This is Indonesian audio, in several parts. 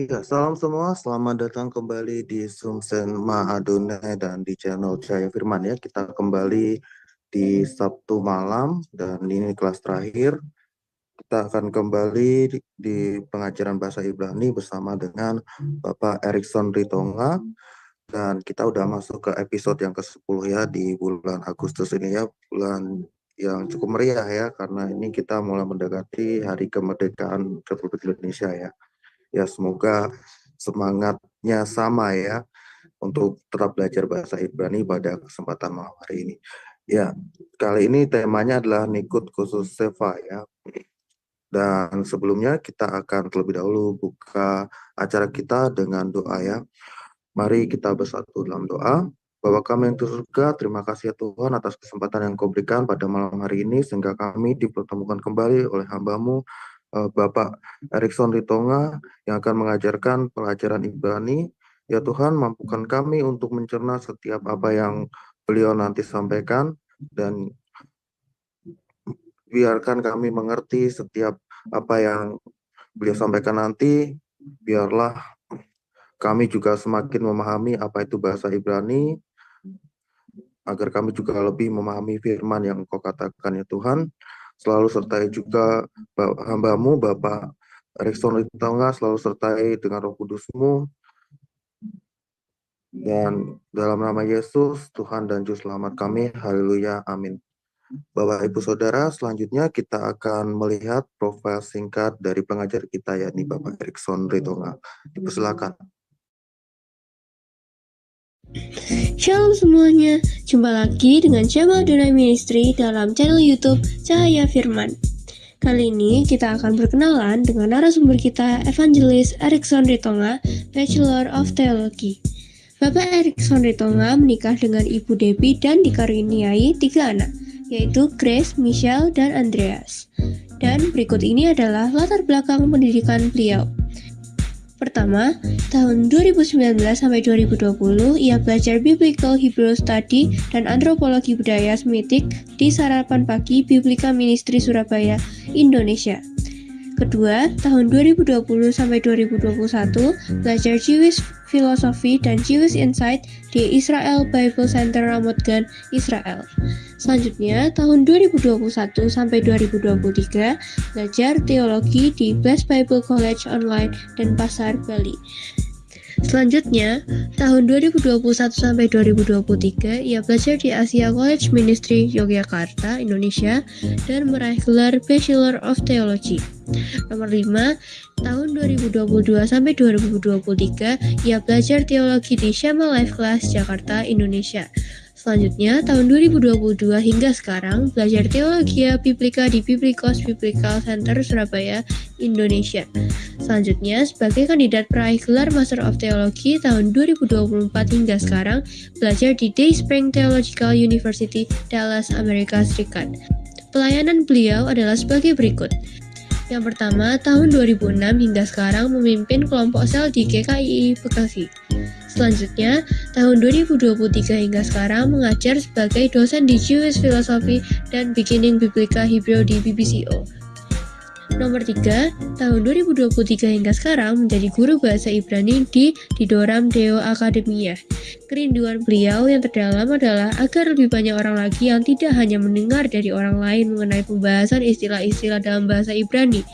Ya, salam semua, selamat datang kembali di Sumsen Mahadonai dan di channel Jaya Firman ya. Kita kembali di Sabtu malam dan ini kelas terakhir. Kita akan kembali di pengajaran bahasa Ibrani bersama dengan Bapak Erikson Ritonga dan kita udah masuk ke episode yang ke-10 ya di bulan Agustus ini ya, bulan yang cukup meriah ya karena ini kita mulai mendekati hari kemerdekaan Republik Indonesia ya. Ya, semoga semangatnya sama ya untuk tetap belajar bahasa Ibrani pada kesempatan malam hari ini. Ya, kali ini temanya adalah Nikut Khusus Seva ya. Dan sebelumnya kita akan terlebih dahulu buka acara kita dengan doa ya. Mari kita bersatu dalam doa. Bapa kami yang di surga, terima kasih ya Tuhan atas kesempatan yang Kau berikan pada malam hari ini sehingga kami dipertemukan kembali oleh hamba-Mu Bapak Erikson Ritonga yang akan mengajarkan pelajaran Ibrani. Ya Tuhan, mampukan kami untuk mencerna setiap apa yang beliau nanti sampaikan dan biarkan kami mengerti setiap apa yang beliau sampaikan nanti. Biarlah kami juga semakin memahami apa itu bahasa Ibrani, agar kami juga lebih memahami firman yang Engkau katakan ya Tuhan. Selalu sertai juga hamba-Mu, Bapak Erikson Ritonga, selalu sertai dengan Roh Kudus-Mu. Dan dalam nama Yesus, Tuhan dan Juru Selamat kami, haleluya, amin. Bapak Ibu Saudara, selanjutnya kita akan melihat profil singkat dari pengajar kita, yakni Bapak Erikson Ritonga. Dipersilakan. Shalom semuanya, jumpa lagi dengan Jemaat Donai Ministry dalam channel YouTube Cahaya Firman. Kali ini kita akan berkenalan dengan narasumber kita, Evangelis Erikson Ritonga, Bachelor of Theology. Bapak Erikson Ritonga menikah dengan Ibu Debbie dan dikaruniai 3 anak, yaitu Grace, Michelle, dan Andreas. Dan berikut ini adalah latar belakang pendidikan beliau. Pertama, tahun 2019 sampai 2020, ia belajar Biblical Hebrew Study dan Antropologi Budaya Semitik di Sarapan Pagi Biblika Ministry Surabaya, Indonesia. Kedua, tahun 2020 sampai 2021, belajar Jewish Philosophy dan Jewish Insight di Israel Bible Center Ramat Gan, Israel. Selanjutnya, tahun 2021 sampai 2023, belajar teologi di Blessed Bible College Online dan Pasar Bali. Selanjutnya, tahun 2021 sampai 2023, ia belajar di Asia College Ministry Yogyakarta, Indonesia, dan meraih gelar Bachelor of Theology. Nomor 5, tahun 2022 sampai 2023, ia belajar teologi di Shema Life Class Jakarta, Indonesia. Selanjutnya, tahun 2022 hingga sekarang, belajar teologi Biblika di Biblikos Biblical Center Surabaya, Indonesia. Selanjutnya, sebagai kandidat peraih gelar Master of Theology tahun 2024 hingga sekarang, belajar di Dayspring Theological University, Dallas, Amerika Serikat. Pelayanan beliau adalah sebagai berikut. Yang pertama, tahun 2006 hingga sekarang memimpin kelompok sel di GKII Bekasi. Selanjutnya, tahun 2023 hingga sekarang mengajar sebagai dosen di Jewish Philosophy dan Beginning Biblica Hebrew di BBCO. Nomor 3, tahun 2023 hingga sekarang menjadi guru bahasa Ibrani di Didoram Deo Akademia. Kerinduan beliau yang terdalam adalah agar lebih banyak orang lagi yang tidak hanya mendengar dari orang lain mengenai pembahasan istilah-istilah dalam bahasa Ibrani,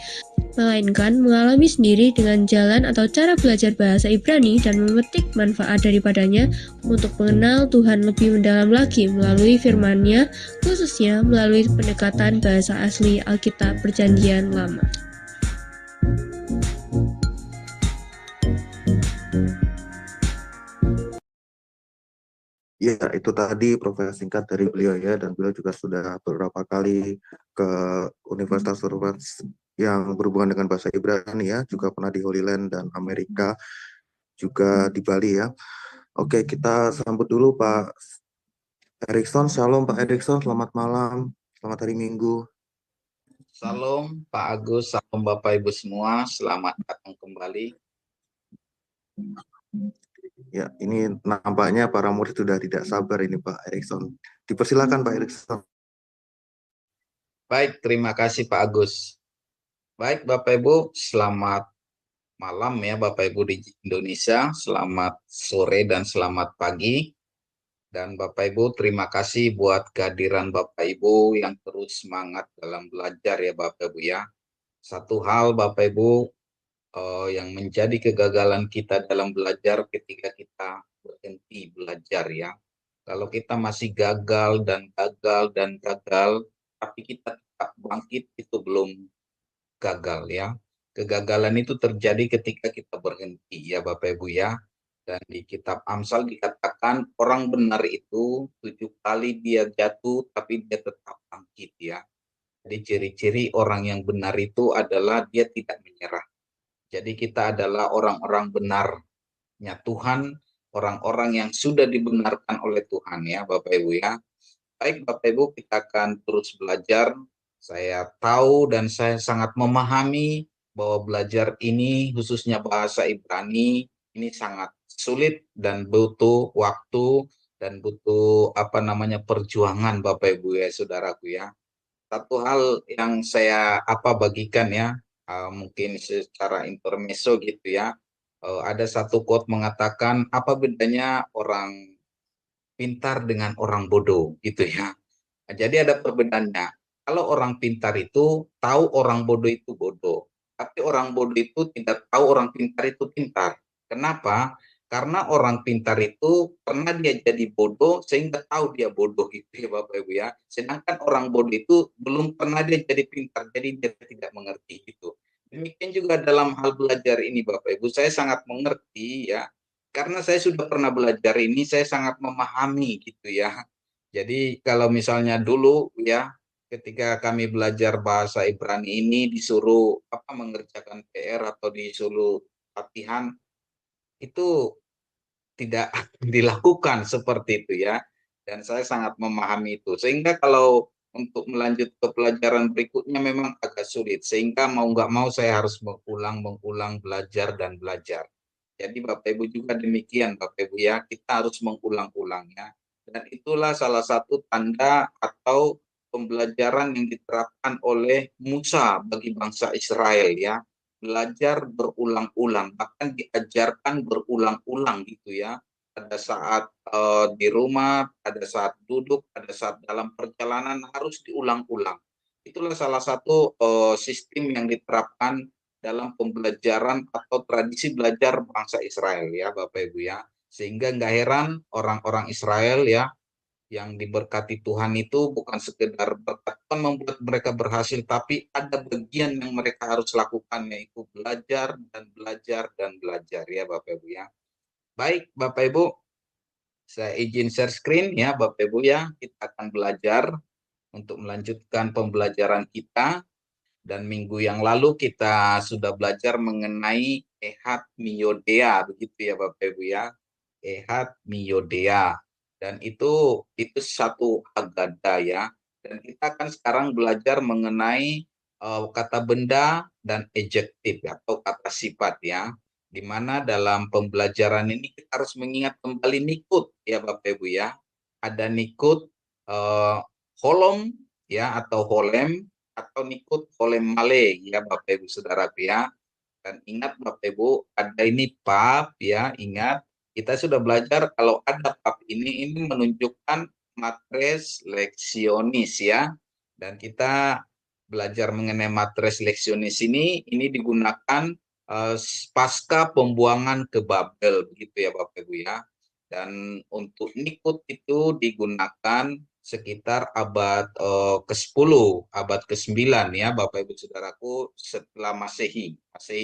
melainkan mengalami sendiri dengan jalan atau cara belajar bahasa Ibrani dan memetik manfaat daripadanya untuk mengenal Tuhan lebih mendalam lagi melalui firman-Nya, khususnya melalui pendekatan bahasa asli Alkitab Perjanjian Lama. Ya, itu tadi profil singkat dari beliau ya, dan beliau juga sudah beberapa kali ke Universitas yang berhubungan dengan bahasa Ibrani ya, juga pernah di Holy Land dan Amerika, juga di Bali ya. Oke, kita sambut dulu Pak Erikson. Shalom Pak Erikson, selamat malam, selamat hari Minggu. Salam Pak Agus, salam Bapak Ibu semua, selamat datang kembali. Ya, ini nampaknya para murid sudah tidak sabar ini Pak Erikson. Dipersilakan Pak Erikson. Baik, terima kasih Pak Agus. Baik Bapak Ibu, selamat malam ya Bapak Ibu di Indonesia, selamat sore dan selamat pagi. Dan Bapak Ibu, terima kasih buat kehadiran Bapak Ibu yang terus semangat dalam belajar ya Bapak Ibu ya. Satu hal Bapak Ibu yang menjadi kegagalan kita dalam belajar ketika kita berhenti belajar ya. Kalau kita masih gagal dan gagal dan gagal, tapi kita tetap bangkit, itu belum gagal ya. Kegagalan itu terjadi ketika kita berhenti ya Bapak Ibu ya. Dan di kitab Amsal dikatakan orang benar itu 7 kali dia jatuh tapi dia tetap bangkit ya. Jadi ciri-ciri orang yang benar itu adalah dia tidak menyerah. Jadi kita adalah orang-orang benarnya Tuhan, orang-orang yang sudah dibenarkan oleh Tuhan ya Bapak Ibu ya. Baik Bapak Ibu, kita akan terus belajar. Saya tahu dan saya sangat memahami bahwa belajar ini khususnya bahasa Ibrani ini sangat sulit dan butuh waktu dan butuh perjuangan Bapak Ibu ya saudaraku ya. Satu hal yang saya bagikan ya, mungkin secara intermezzo gitu ya. Ada satu quote mengatakan apa bedanya orang pintar dengan orang bodoh gitu ya. Nah, jadi ada perbedaannya. Kalau orang pintar itu tahu orang bodoh itu bodoh, tapi orang bodoh itu tidak tahu orang pintar itu pintar. Kenapa? Karena orang pintar itu pernah dia jadi bodoh sehingga tahu dia bodoh gitu ya Bapak Ibu ya. Sedangkan orang bodoh itu belum pernah dia jadi pintar, jadi dia tidak mengerti gitu. Demikian juga dalam hal belajar ini Bapak Ibu, saya sangat mengerti ya. Karena saya sudah pernah belajar ini, saya sangat memahami gitu ya. Jadi kalau misalnya dulu ya, ketika kami belajar bahasa Ibrani ini disuruh mengerjakan PR atau disuruh latihan, itu tidak dilakukan seperti itu ya. Dan saya sangat memahami itu. Sehingga kalau untuk melanjut ke pelajaran berikutnya memang agak sulit. Sehingga mau nggak mau saya harus mengulang, belajar dan belajar. Jadi Bapak Ibu juga demikian Bapak Ibu ya, kita harus mengulang-ulangnya. Dan itulah salah satu tanda atau pembelajaran yang diterapkan oleh Musa bagi bangsa Israel ya. Belajar berulang-ulang, bahkan diajarkan berulang-ulang gitu ya. Pada saat di rumah, pada saat duduk, pada saat dalam perjalanan harus diulang-ulang. Itulah salah satu sistem yang diterapkan dalam pembelajaran atau tradisi belajar bangsa Israel ya Bapak Ibu ya. Sehingga nggak heran orang-orang Israel ya yang diberkati Tuhan itu bukan sekedar berkat Tuhan membuat mereka berhasil, tapi ada bagian yang mereka harus lakukan yaitu belajar dan belajar dan belajar ya Bapak Ibu ya. Baik Bapak Ibu, saya izin share screen ya Bapak Ibu ya. Kita akan belajar untuk melanjutkan pembelajaran kita. Dan minggu yang lalu kita sudah belajar mengenai Ehat Miyodea, begitu ya Bapak Ibu ya. Ehat Miyodea. Dan itu satu agada ya. Dan kita akan sekarang belajar mengenai kata benda dan adjektif atau kata sifat ya. Di mana dalam pembelajaran ini kita harus mengingat kembali nikut ya Bapak Ibu ya. Ada nikut holom ya atau holem atau nikut holem male ya Bapak Ibu Saudaraku ya. Dan ingat Bapak Ibu, ada ini pap ya, ingat kita sudah belajar kalau ada pap ini menunjukkan matres leksionis ya. Dan kita belajar mengenai matres leksionis ini digunakan pasca pembuangan ke Babel begitu ya Bapak Ibu ya. Dan untuk nikut itu digunakan sekitar abad ke-10, abad ke-9 ya Bapak Ibu Saudaraku setelah Masehi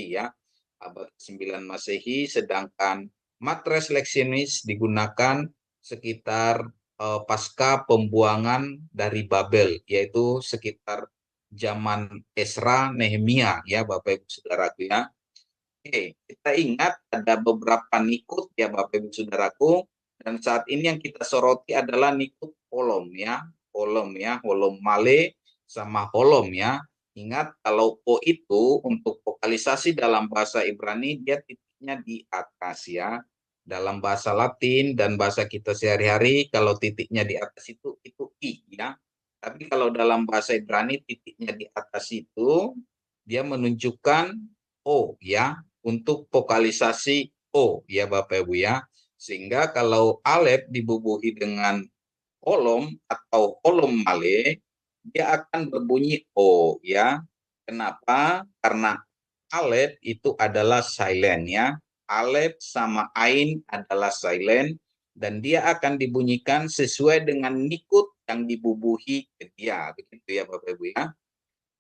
ya. Abad ke-9 Masehi, sedangkan matres leksionis digunakan sekitar pasca pembuangan dari Babel, yaitu sekitar zaman Esra Nehemia ya Bapak Ibu Saudaraku ya. Oke, kita ingat ada beberapa nikut ya Bapak Ibu Saudaraku, dan saat ini yang kita soroti adalah nikut holom ya, holom male sama holom ya. Ingat kalau o itu untuk vokalisasi dalam bahasa Ibrani dia titiknya di atas ya. Dalam bahasa Latin dan bahasa kita sehari-hari kalau titiknya di atas itu i ya. Tapi kalau dalam bahasa Ibrani titiknya di atas itu dia menunjukkan o ya. untuk vokalisasi O ya Bapak Ibu ya. Sehingga kalau alef dibubuhi dengan holom atau holom male, dia akan berbunyi O ya. Kenapa? Karena alef itu adalah silent ya. Alef sama ain adalah silent dan dia akan dibunyikan sesuai dengan nikut yang dibubuhi ke dia. Begitu ya Bapak Ibu ya.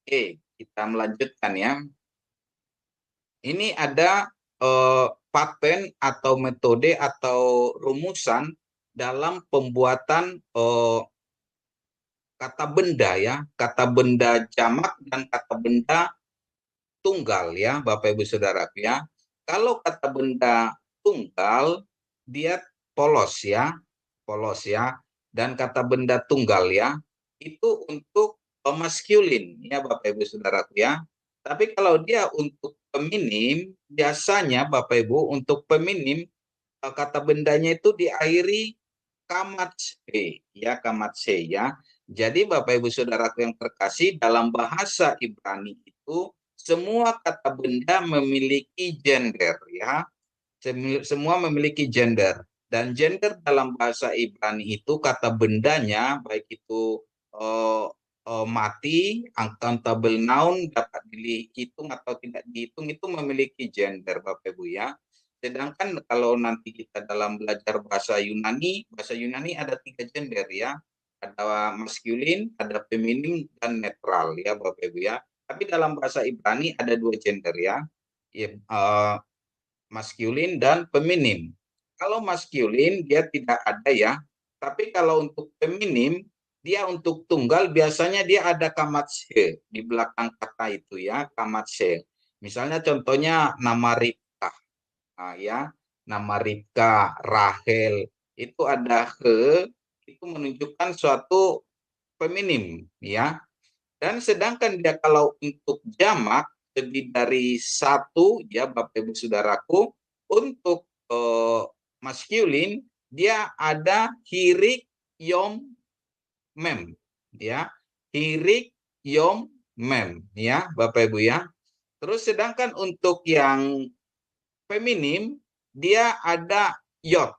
Oke, kita melanjutkan ya. Ini ada paten atau metode atau rumusan dalam pembuatan kata benda ya, kata benda jamak dan kata benda tunggal ya, Bapak Ibu Saudara ya. Kalau kata benda tunggal dia polos ya, dan kata benda tunggal ya itu untuk maskulin ya Bapak Ibu Saudara ya. Tapi kalau dia untuk feminim, biasanya Bapak Ibu untuk feminim kata bendanya itu diakhiri kamat se ya, kamat se ya. Jadi Bapak Ibu Saudaraku yang terkasih, dalam bahasa Ibrani itu semua kata benda memiliki gender ya. Semua memiliki gender, dan gender dalam bahasa Ibrani itu kata bendanya baik itu mati, uncountable noun, dapat dihitung atau tidak dihitung, itu memiliki gender Bapak Ibu ya. Sedangkan kalau nanti kita dalam belajar bahasa Yunani ada 3 gender ya. Ada maskulin, ada feminim, dan netral ya Bapak Ibu ya. Tapi dalam bahasa Ibrani ada 2 gender ya. Maskulin dan feminim. Kalau maskulin dia tidak ada ya. Tapi kalau untuk feminim, dia untuk tunggal biasanya dia ada kamat se di belakang kata itu ya, kamat se. Misalnya contohnya nama Ribka. Nah, ya, nama Ribka, Rahel, itu ada he, itu menunjukkan suatu feminim ya. Dan sedangkan dia kalau untuk jamak lebih dari 1 ya Bapak Ibu Saudaraku, untuk maskulin dia ada hirik yom mem ya, hirik yom mem ya Bapak Ibu ya. Terus sedangkan untuk yang feminim dia ada yot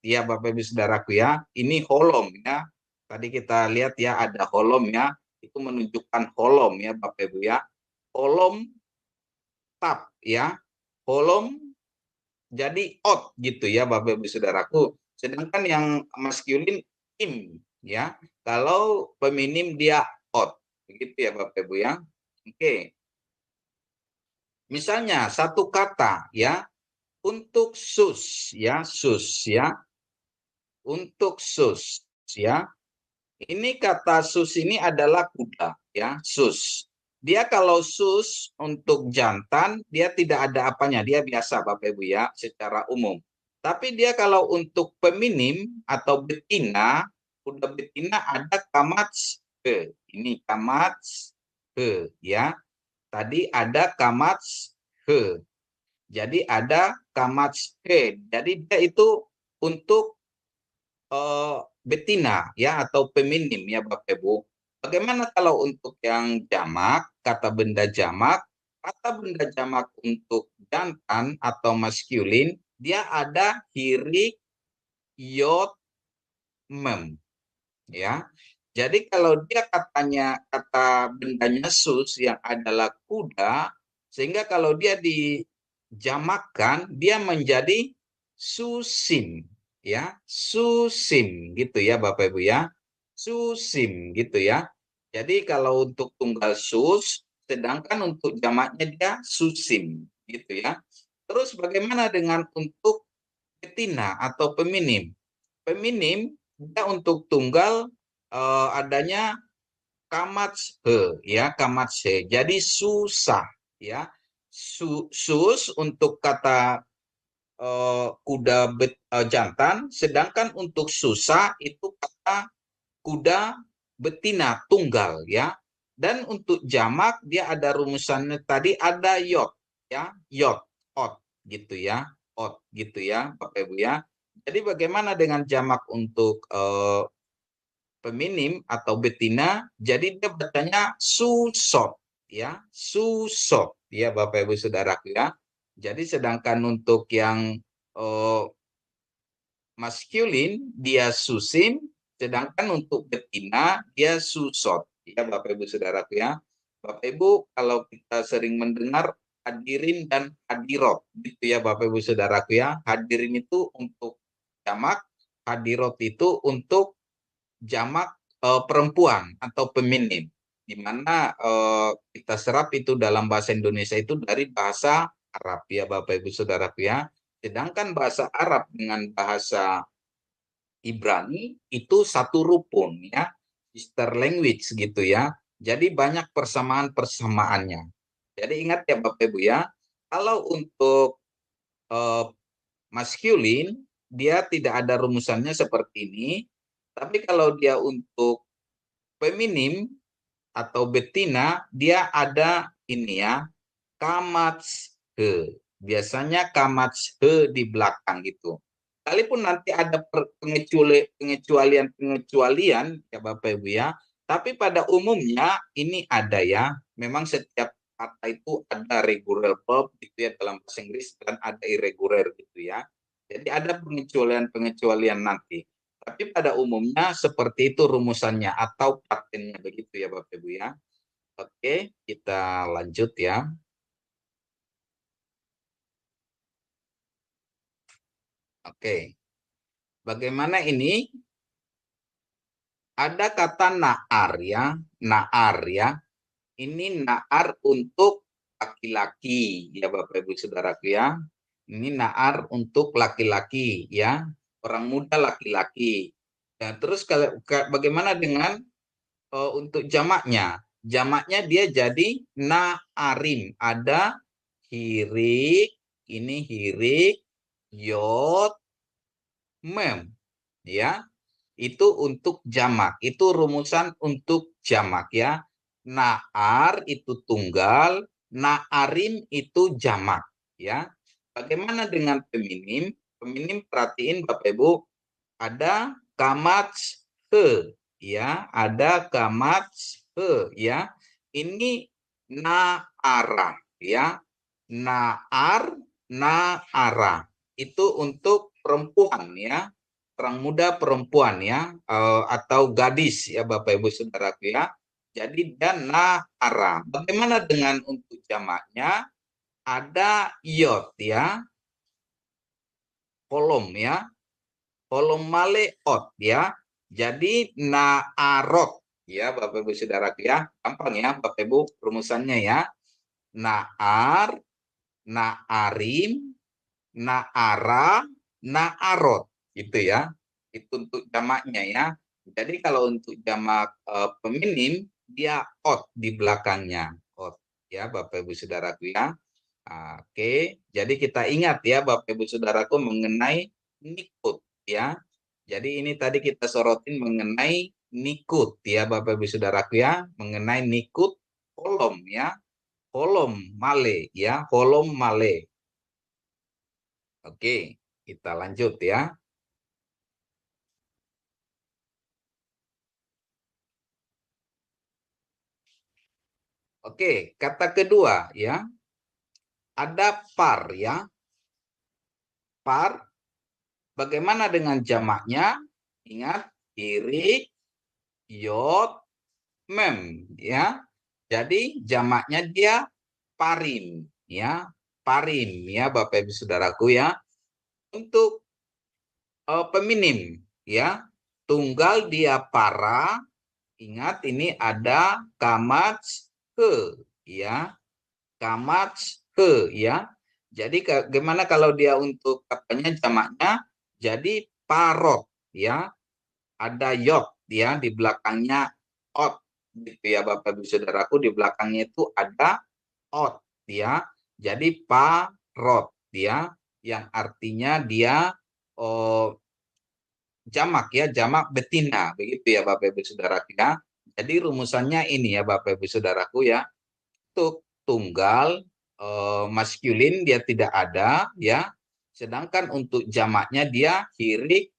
ya Bapak Ibu Saudaraku ya. Ini holom ya. Tadi kita lihat ya ada holom ya, itu menunjukkan holom ya Bapak Ibu ya. Holom tap ya, holom jadi ot gitu ya Bapak Ibu Saudaraku. Sedangkan yang maskulin im ya. Kalau feminim dia ot. Begitu ya Bapak Ibu ya. Oke. Misalnya satu kata ya, untuk sus ya, sus ya. Untuk sus ya. Ini kata sus ini adalah kuda ya, sus. Dia kalau sus untuk jantan dia tidak ada apanya, dia biasa Bapak Ibu ya secara umum. Tapi dia kalau untuk feminim atau betina, kuda betina ada kamats he. Ini kamats he ya. Tadi ada kamats he. Jadi ada kamats he. Jadi dia itu untuk betina ya atau feminim ya Bapak Ibu. Bagaimana kalau untuk yang jamak, kata benda jamak untuk jantan atau maskulin, dia ada hirik yot mem ya. Jadi kalau dia kata bendanya sus yang adalah kuda, sehingga kalau dia dijamakkan dia menjadi susim ya, susim gitu ya Bapak Ibu ya, susim gitu ya. Jadi kalau untuk tunggal sus, sedangkan untuk jamaknya dia susim gitu ya. Terus bagaimana dengan untuk betina atau feminim? Feminim dia untuk tunggal adanya kamats he ya, kamats he. Jadi susah ya. Sus untuk kata kuda jantan, sedangkan untuk susah itu kata kuda betina tunggal ya. Dan untuk jamak dia ada rumusannya tadi, ada yot ya, yot ot gitu ya, ot gitu ya Bapak Ibu ya. Jadi bagaimana dengan jamak untuk feminim atau betina? Jadi dia bacanya susot ya, susot ya Bapak Ibu Saudaraku ya. Jadi sedangkan untuk yang maskulin dia susim, sedangkan untuk betina dia susot. Ya Bapak Ibu Saudaraku ya. Bapak Ibu kalau kita sering mendengar hadirin dan hadirot gitu ya Bapak Ibu Saudaraku ya. Hadirin itu untuk jamak, hadirot itu untuk jamak perempuan atau feminim. Di mana kita serap itu dalam bahasa Indonesia itu dari bahasa Arab ya Bapak Ibu Saudaraku ya. Sedangkan bahasa Arab dengan bahasa Ibrani itu satu rukun ya, sister language gitu ya. Jadi banyak persamaan-persamaannya. Jadi ingat ya Bapak Ibu ya, kalau untuk maskulin dia tidak ada rumusannya seperti ini, tapi kalau dia untuk feminim atau betina dia ada ini ya, kamats he. Biasanya kamats he di belakang gitu. Sekalipun nanti ada pengecualian ya Bapak Ibu ya, tapi pada umumnya ini ada ya. Memang setiap kata itu ada regular verb gitu ya dalam bahasa Inggris dan ada irregular gitu ya. Jadi ada pengecualian nanti. Tapi pada umumnya seperti itu rumusannya atau patennya begitu ya Bapak Ibu ya. Oke, kita lanjut ya. Oke. Bagaimana ini? Ada kata naar ya. Naar ya. Ini naar untuk laki-laki ya Bapak Ibu Saudaraku ya. Ini naar untuk laki-laki ya. Orang muda laki-laki. Nah, terus bagaimana dengan untuk jamaknya? Jamaknya dia jadi naarim. Ada hirik, ini hirik, yod, mem. Ya, itu untuk jamak. Itu rumusan untuk jamak ya. Naar itu tunggal, naarim itu jamak ya. Bagaimana dengan feminim? Feminim perhatiin Bapak Ibu, ada kamats he ya, ada kamats he ya. Ini naara ya. Naar, naara. Itu untuk perempuan ya. Orang muda perempuan ya, atau gadis ya Bapak Ibu Saudaraku ya. Jadi dia naara. Bagaimana dengan untuk jamaknya? Ada yot ya, kolom ya, kolom maleot ya. Jadi naarot ya Bapak Ibu Saudaraku ya. Gampang ya Bapak Ibu rumusannya ya. Naar, naarim, naara, naarot gitu ya. Itu untuk jamaknya ya. Jadi kalau untuk jamak feminim dia ot di belakangnya. Ot ya Bapak Ibu Saudaraku ya. Oke, jadi kita ingat ya Bapak Ibu Saudaraku mengenai nikut ya. Jadi ini tadi kita sorotin mengenai nikut ya Bapak Ibu Saudaraku ya, mengenai nikut kolom ya. Kolom male ya, kolom male. Oke, kita lanjut ya. Oke, kata kedua ya. Ada par ya. Par. Bagaimana dengan jamaknya? Ingat, irik, yod, mem ya. Jadi jamaknya dia parim ya. Parim ya Bapak Ibu Saudaraku ya. Untuk feminim ya. Tunggal dia para. Ingat ini ada kamats he ya. Kamats he ya. Jadi bagaimana kalau dia untuk katanya jamaknya? Jadi parot ya. Ada yot ya di belakangnya ot gitu ya Bapak Ibu Saudaraku, di belakangnya itu ada ot ya. Jadi parot ya, yang artinya dia jamak ya, jamak betina begitu ya Bapak Ibu Saudaraku ya. Jadi rumusannya ini ya Bapak Ibu Saudaraku ya. Untuk tunggal maskulin dia tidak ada ya. Sedangkan untuk jamaknya dia hirik,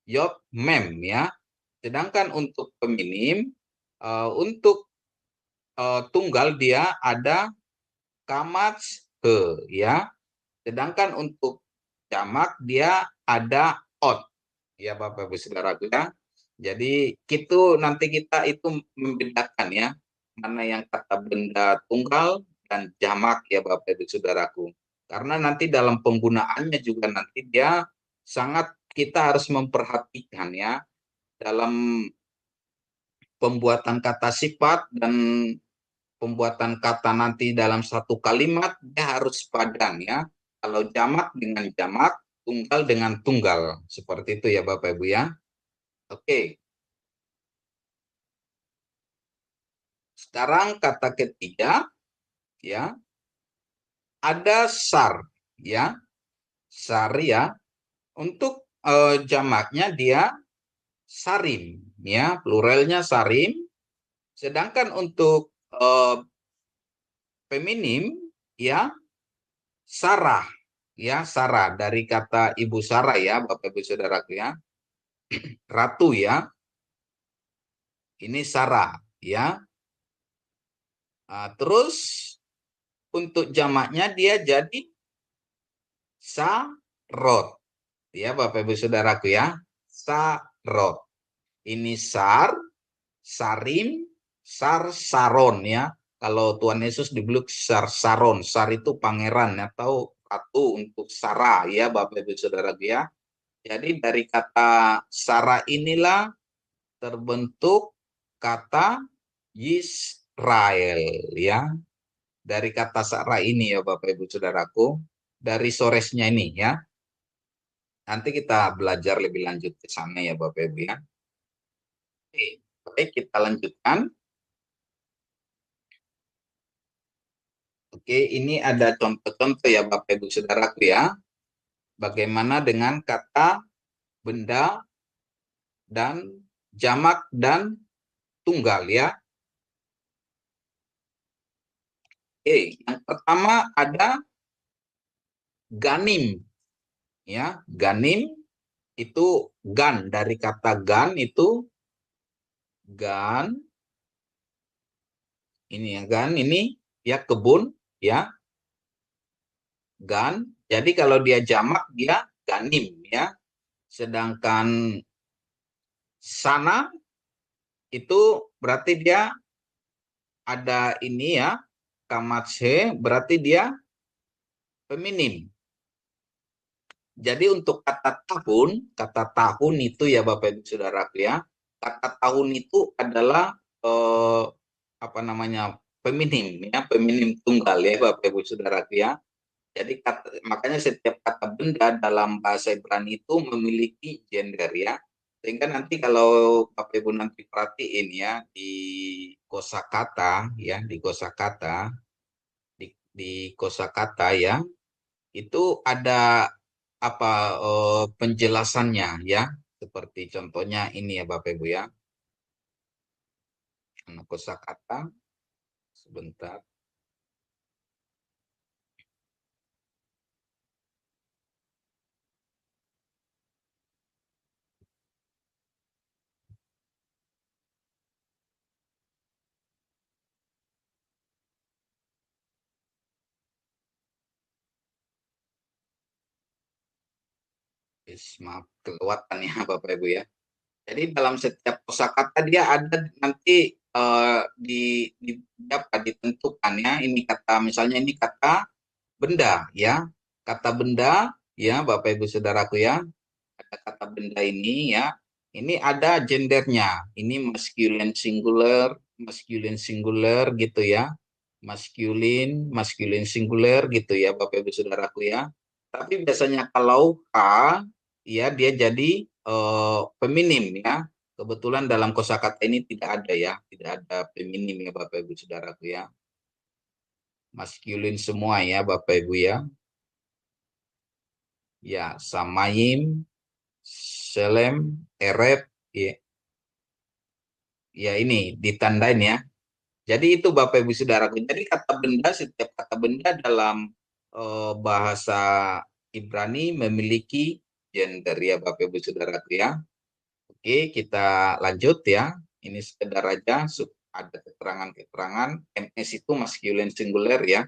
yod, mem ya. Sedangkan untuk feminim untuk tunggal dia ada kamats ke, ya. Sedangkan untuk jamak dia ada ot, ya Bapak Ibu Saudaraku ya. Jadi nanti kita itu membedakan ya, mana yang kata benda tunggal dan jamak ya Bapak Ibu Saudaraku. Karena nanti dalam penggunaannya juga nanti dia sangat kita harus memperhatikan ya dalam pembuatan kata sifat dan pembuatan kata nanti dalam satu kalimat dia harus padan ya. Kalau jamak dengan jamak, tunggal dengan tunggal. Seperti itu ya Bapak Ibu ya. Oke. Sekarang kata ketiga ya. Ada sar ya. Sar ya. Untuk jamaknya dia sarim ya, pluralnya sarim. Sedangkan untuk feminim ya Sarah ya, Sarah dari kata Ibu Sarah ya Bapak Ibu Saudaraku ya. Ratu ya. Ini Sarah ya. Nah, terus untuk jamaknya dia jadi sarot ya Bapak Ibu Saudaraku ya. Sarot. Ini sar, sarim, sar, saron ya. Kalau Tuhan Yesus dibeluk sar, saron. Sar itu pangeran atau ratu untuk Sarah ya Bapak Ibu Saudaraku ya. Jadi dari kata Sarah inilah terbentuk kata Yisrael ya. Dari kata Sarah ini ya Bapak Ibu Saudaraku, dari soresnya ini ya. Nanti kita belajar lebih lanjut ke sana ya Bapak Ibu ya. Oke, baik kita lanjutkan. Oke, ini ada contoh-contoh ya Bapak Ibu Saudaraku ya. Bagaimana dengan kata benda dan jamak dan tunggal ya. Oke, yang pertama ada ganim. Ya, ganim itu gan, dari kata gan itu gan. Ini ya gan, ini ya kebun ya. Gan. Jadi kalau dia jamak dia ganim ya. Sedangkan sana itu berarti dia ada ini ya, kamatse berarti dia feminim. Jadi untuk kata tahun itu ya Bapak Ibu Saudaraku ya, kata tahun itu adalah apa namanya feminim ya, feminim tunggal ya Bapak Ibu Saudaraku ya. Jadi makanya setiap kata benda dalam bahasa Ibrani itu memiliki gender ya. Sehingga nanti kalau Bapak Ibu nanti perhatiin ya di kosakata ya, di kosakata di kosakata ya, itu ada apa penjelasannya ya. Seperti contohnya ini ya Bapak Ibu ya. Kosakata sebentar. Maaf kelewatan ya Bapak Ibu ya. Jadi dalam setiap kosakata dia ada nanti apa ditentukan ya. Ini kata misalnya ini kata benda ya. Kata benda ya Bapak Ibu Saudaraku ya. Ada kata benda ini ya. Ini ada gendernya. Ini masculine singular gitu ya. Masculine singular gitu ya Bapak Ibu Saudaraku ya. Tapi biasanya kalau K ya dia jadi feminim ya. Kebetulan dalam kosakata ini tidak ada ya, tidak ada feminim ya Bapak Ibu Saudaraku ya. Maskulin semua ya Bapak Ibu ya. Ya, samayim, selem, erep ya. Ya ini ditandain ya. Jadi itu Bapak Ibu Saudaraku. Jadi kata benda, setiap kata benda dalam bahasa Ibrani memiliki gender ya Bapak Ibu Saudaraku ya. Oke, kita lanjut ya. Ini sekedar aja ada keterangan-keterangan. MS itu masculine singular ya.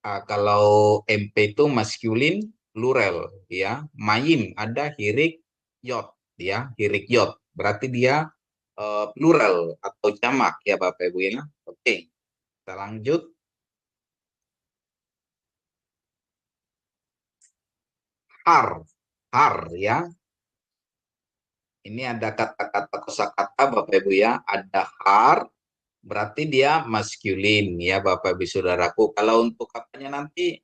Kalau MP itu maskulin plural ya. Mayim ada hirik yot ya, hirik yot. Berarti dia plural atau jamak ya Bapak Ibu ya. Oke, kita lanjut. Har ya. Ini ada kata-kata kosakata Bapak Ibu ya. Ada har, berarti dia maskulin ya Bapak Ibu Saudaraku. Kalau untuk katanya nanti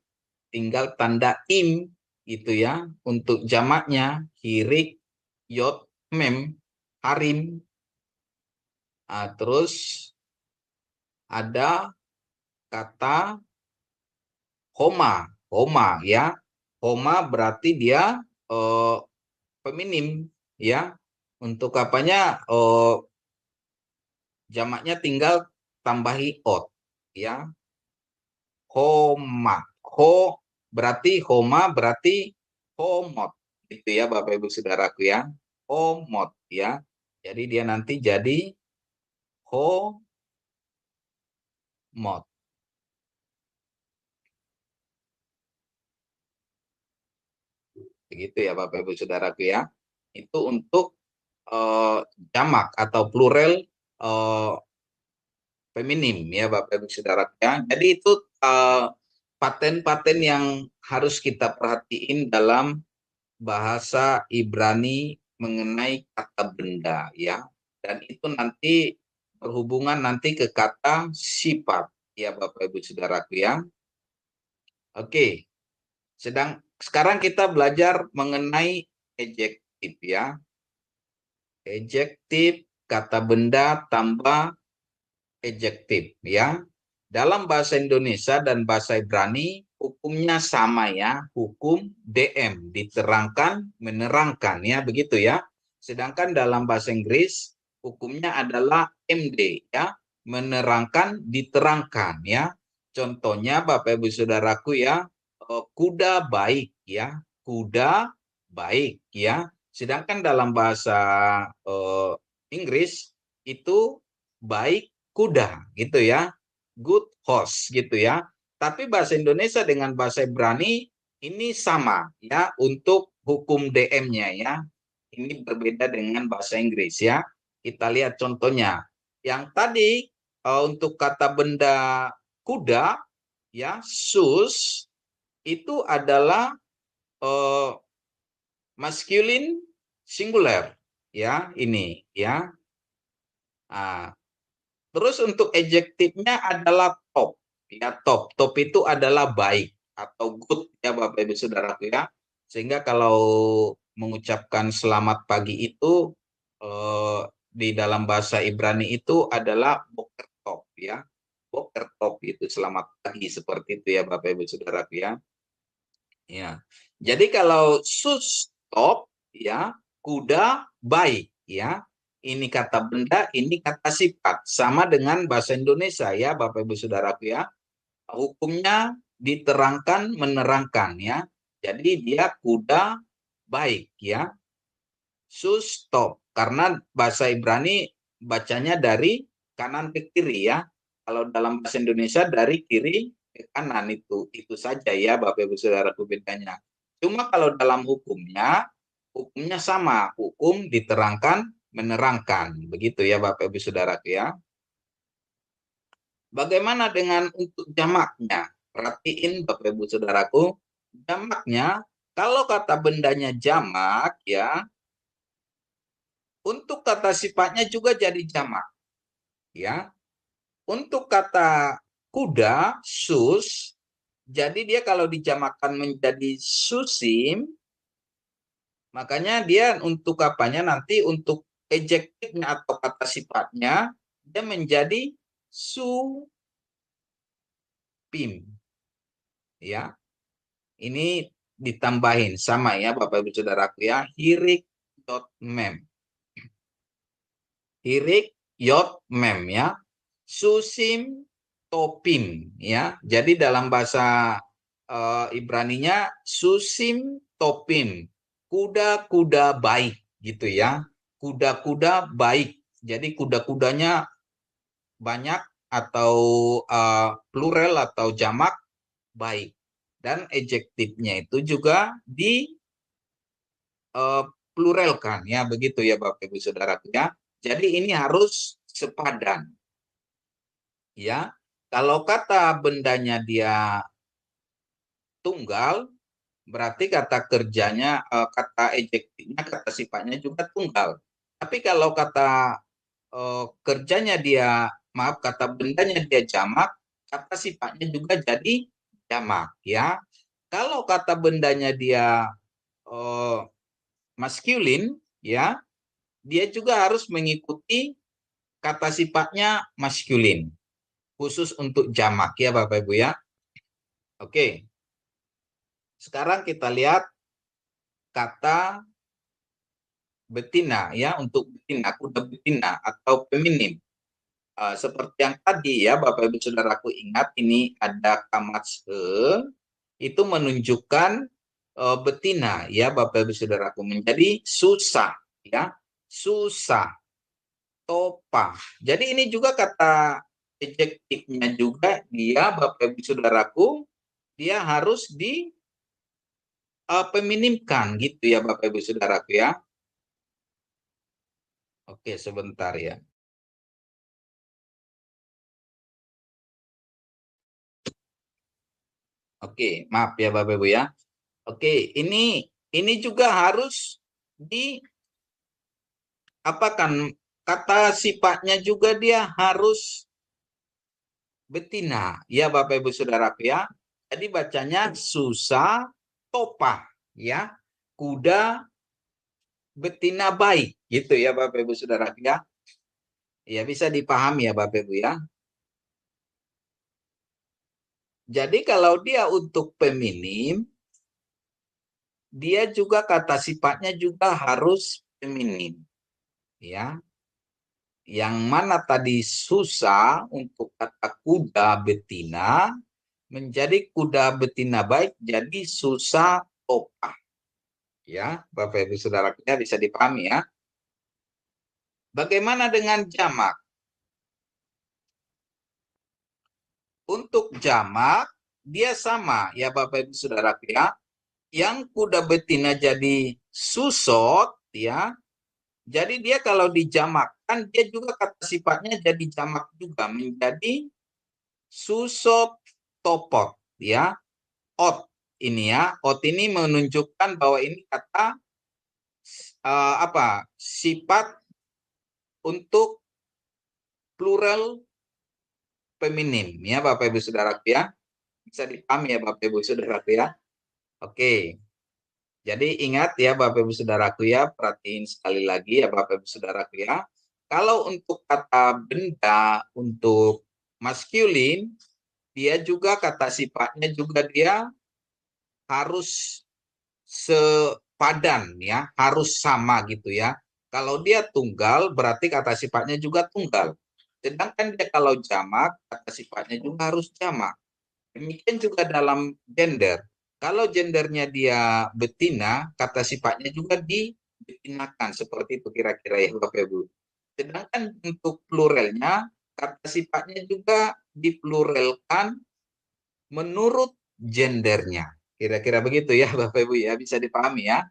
tinggal tanda im gitu ya. Untuk jamaknya hirik, yot, mem, harim. Terus ada kata homa ya. Homa berarti dia feminim ya. Untuk apanya jamaknya tinggal tambahi ot ya. Homa. Homa berarti homot. Itu ya Bapak Ibu Saudaraku ya. Homot ya. Jadi dia nanti jadi homot. Begitu ya Bapak Ibu Saudaraku ya. Itu untuk jamak atau plural feminim ya Bapak Ibu Saudaraku ya. Jadi itu paten-paten yang harus kita perhatiin dalam bahasa Ibrani mengenai kata benda ya. Dan itu nanti berhubungan nanti ke kata sifat ya Bapak Ibu Saudaraku ya. Oke. Sekarang kita belajar mengenai adjektif ya. Adjektif kata benda tambah adjektif ya. Dalam bahasa Indonesia dan bahasa Ibrani hukumnya sama ya, hukum DM, diterangkan, menerangkan ya, begitu ya. Sedangkan dalam bahasa Inggris hukumnya adalah MD ya, menerangkan, diterangkan ya. Contohnya Bapak Ibu Saudaraku ya, kuda baik ya, kuda baik ya. Sedangkan dalam bahasa Inggris itu baik kuda gitu ya, good horse gitu ya. Tapi bahasa Indonesia dengan bahasa Ibrani ini sama ya untuk hukum DM-nya ya. Ini berbeda dengan bahasa Inggris ya. Kita lihat contohnya. Yang tadi untuk kata benda kuda ya, sus itu adalah masculine singular ya, ini ya. Terus untuk adjektifnya adalah top ya, top. Top itu adalah baik atau good ya Bapak Ibu Saudaraku ya. Sehingga kalau mengucapkan selamat pagi itu di dalam bahasa Ibrani itu adalah boker top ya. Boker top itu selamat pagi, seperti itu ya Bapak Ibu Saudaraku ya. Ya. Jadi kalau sus top ya, kuda baik ya. Ini kata benda, ini kata sifat. Sama dengan bahasa Indonesia ya Bapak Ibu Saudaraku ya. Hukumnya diterangkan, menerangkan ya. Jadi dia kuda baik ya. Sus top. Karena bahasa Ibrani bacanya dari kanan ke kiri ya. Kalau dalam bahasa Indonesia dari kiri ke kanan, itu saja ya Bapak Ibu Saudaraku bedanya. Cuma kalau dalam hukumnya sama, hukum diterangkan, menerangkan, begitu ya Bapak Ibu Saudaraku ya. Bagaimana dengan untuk jamaknya? Perhatiin Bapak Ibu Saudaraku, jamaknya kalau kata bendanya jamak ya, untuk kata sifatnya juga jadi jamak ya. Untuk kata kuda, sus, jadi dia kalau dijamakkan menjadi susim, makanya dia untuk apanya nanti, untuk adjektifnya atau kata sifatnya, dia menjadi supim. Ya, ini ditambahin sama ya Bapak Ibu Saudaraku ya, hirik yot mem. Hirik yot mem ya. Susim topim ya. Jadi dalam bahasa Ibraninya susim topim. Kuda-kuda baik gitu ya. Kuda-kuda baik. Jadi kuda-kudanya banyak atau plural atau jamak, baik. Dan adjektifnya itu juga di pluralkan ya, begitu ya Bapak Ibu Saudaraku ya. Jadi ini harus sepadan. Ya. Kalau kata bendanya dia tunggal, berarti kata kerjanya, kata adjektifnya, kata sifatnya juga tunggal. Tapi kalau kata kerjanya dia, maaf, kata bendanya dia jamak, kata sifatnya juga jadi jamak ya. Kalau kata bendanya dia maskulin ya, dia juga harus mengikuti kata sifatnya maskulin, khusus untuk jamak ya Bapak Ibu ya. Oke. Sekarang kita lihat kata betina ya, untuk betina, kuda betina atau feminim. Seperti yang tadi ya Bapak Ibu Saudaraku, ingat ini ada kamats itu menunjukkan betina ya Bapak Ibu Saudaraku, menjadi susah ya, susah, topa. Jadi ini juga kata adjektifnya juga dia Bapak Ibu Saudaraku, dia harus di feminimkan gitu ya Bapak Ibu Saudaraku ya. Oke, sebentar ya. Oke, maaf ya Bapak Ibu ya. Oke, ini juga harus di apa kan, kata sifatnya juga dia harus betina ya Bapak Ibu Saudaraku ya. Jadi bacanya susah topa ya. Kuda betina baik gitu ya Bapak Ibu Saudaraku ya. Ya bisa dipahami ya Bapak Ibu ya. Jadi kalau dia untuk feminim, dia juga kata sifatnya juga harus feminim ya. Yang mana tadi susah untuk kata kuda betina menjadi kuda betina baik, jadi susah topa ya Bapak Ibu Saudaraku ya, bisa dipahami ya. Bagaimana dengan jamak? Untuk jamak dia sama ya Bapak Ibu Saudaraku ya. Yang kuda betina jadi susot ya. Jadi dia kalau dijamakkan dia juga kata sifatnya jadi jamak juga, menjadi susot topot ya. Ot ini ya. Ot ini menunjukkan bahwa ini kata sifat untuk plural feminim ya Bapak Ibu Saudaraku ya. Bisa dipahami ya Bapak Ibu Saudaraku ya. Oke. Jadi ingat ya Bapak Ibu Saudaraku ya, perhatiin sekali lagi ya Bapak Ibu Saudaraku ya. Kalau untuk kata benda untuk maskulin, dia juga kata sifatnya juga dia harus sepadan ya, harus sama gitu ya. Kalau dia tunggal berarti kata sifatnya juga tunggal. Sedangkan dia kalau jamak, kata sifatnya juga harus jamak. Demikian juga dalam gender. Kalau gendernya dia betina, kata sifatnya juga dibetinakan. Seperti itu kira-kira ya Bapak Ibu. Sedangkan untuk pluralnya, kata sifatnya juga dipluralkan menurut gendernya. Kira-kira begitu ya Bapak Ibu ya, bisa dipahami ya.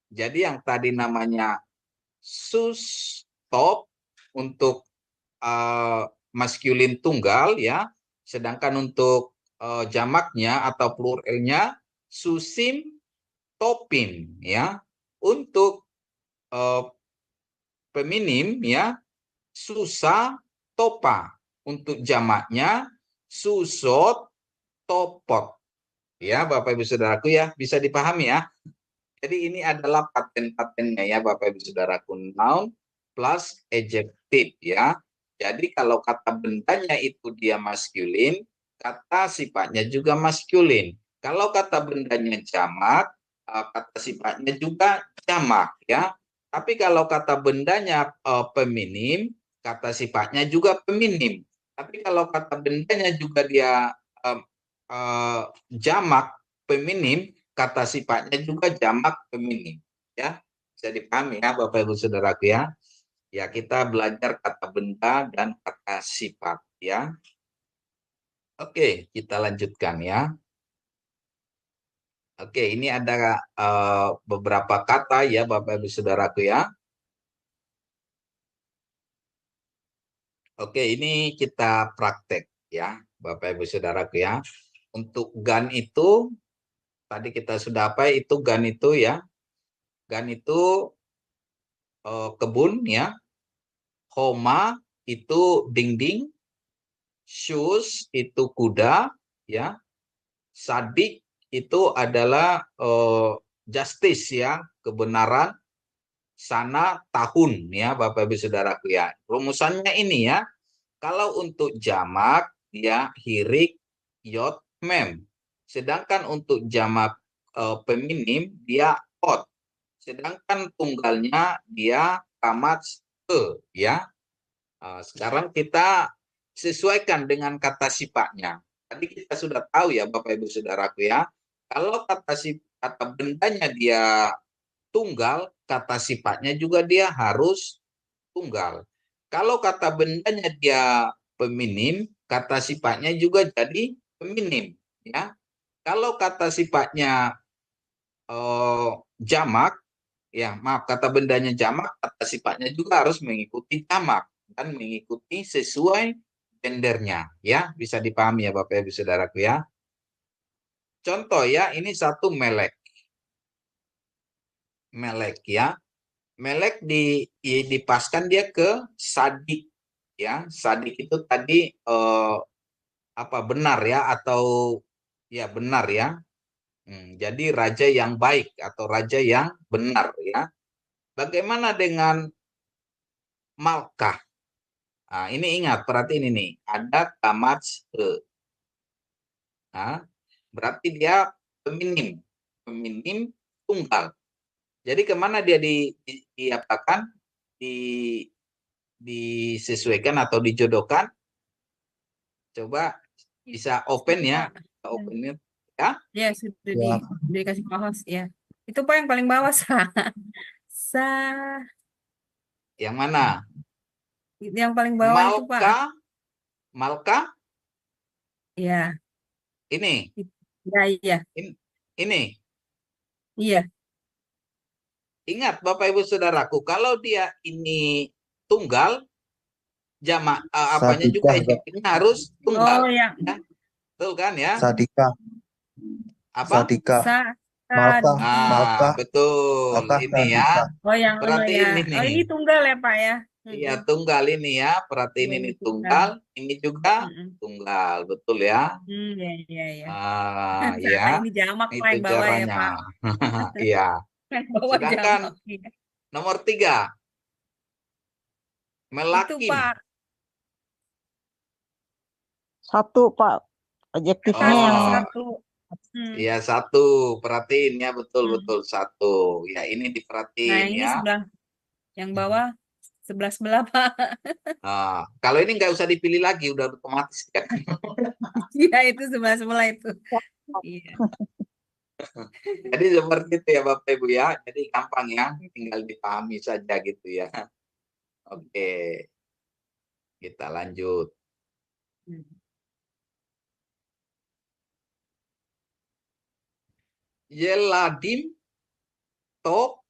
Jadi yang tadi namanya sus, top untuk maskulin tunggal ya, sedangkan untuk jamaknya atau pluralnya susim topin ya. Untuk feminim ya susa topa. Untuk jamaknya susot topot ya Bapak Ibu Saudaraku ya, bisa dipahami ya. Jadi ini adalah paten-patennya ya Bapak Ibu Saudaraku, noun plus adjective ya. Jadi kalau kata bendanya itu dia maskulin, kata sifatnya juga maskulin. Kalau kata bendanya jamak, kata sifatnya juga jamak ya. Tapi kalau kata bendanya feminim, kata sifatnya juga feminim. Tapi kalau kata bendanya juga dia jamak feminim, kata sifatnya juga jamak feminim ya. Bisa dipahami ya Bapak Ibu Saudaraku ya. Ya, kita belajar kata benda dan kata sifat ya. Oke, kita lanjutkan ya. Oke, ini ada beberapa kata ya Bapak Ibu Saudaraku ya. Oke, ini kita praktek ya Bapak Ibu Saudaraku ya. Untuk gan itu tadi kita sudah apa itu gan itu ya. Gan itu kebun ya. Homa itu dinding. Shoes itu kuda ya. Sadik itu adalah justice ya, kebenaran. Sana tahun ya Bapak Ibu Saudaraku ya. Rumusannya ini ya. Kalau untuk jamak ya hirik, yot, mem. Sedangkan untuk jamak feminim dia ot. Sedangkan tunggalnya dia kamat ya. Sekarang kita sesuaikan dengan kata sifatnya. Tadi kita sudah tahu ya Bapak Ibu Saudaraku ya. Kalau kata bendanya dia tunggal, kata sifatnya juga dia harus tunggal. Kalau kata bendanya dia feminim, kata sifatnya juga jadi feminim ya. Kalau kata sifatnya jamak ya, maaf, kata bendanya jamak, kata sifatnya juga harus mengikuti jamak dan mengikuti sesuai gendernya ya. Bisa dipahami ya Bapak Ibu Saudaraku ya. Contoh ya, ini satu melek. Melek ya. Melek dipaskan dia ke sadik ya. Sadik itu tadi apa benar ya atau ya benar ya. Jadi raja yang baik atau raja yang benar ya. Bagaimana dengan Malkah? Nah, ini ingat, perhatiin ini. Ada kamat nah, berarti dia feminim. Feminim tunggal. Jadi kemana dia diapakan? Disesuaikan atau dijodohkan? Coba bisa open ya. Open ya. Ya, sudah Ya. dikasih bahas ya. Itu Pak yang paling bawah sa Yang mana? yang paling bawah itu Pak. Malka? Ya. Ini. Ya, iya. Ini. Iya. Ingat Bapak Ibu Saudaraku, kalau dia ini tunggal, jamak apanya juga ini harus tunggal. Oh, yang ya. Betul kan ya? Sadika. Apa? Sadika. Malka. Malka. Betul. Malka ini ya. Oh, yang Berarti ya. ini nih. Oh, ini tunggal ya Pak ya. Iya, tunggal ini ya. Perhatiin ini tunggal, ini juga tunggal, betul ya? Iya. Ya. Ini jamak Pak Itu yang bawah ya caranya. Pak. Iya. Yang bawah Sedangkan jamak. Iya. nomor 3. Itu Melakim. Pak. Satu, Pak. Adjektifnya yang Satu. Iya, satu. Perhatiin ya, betul satu. Ya, ini Nah, diperhatiin ini ya. sebelah yang bawah sebelah Pak. Kalau ini nggak usah dipilih lagi, udah otomatis kan. Iya, itu sebelah itu. Iya. Jadi seperti itu ya Bapak Ibu ya. Jadi gampang ya, tinggal dipahami saja gitu ya. Oke. Kita lanjut. Yeladim to.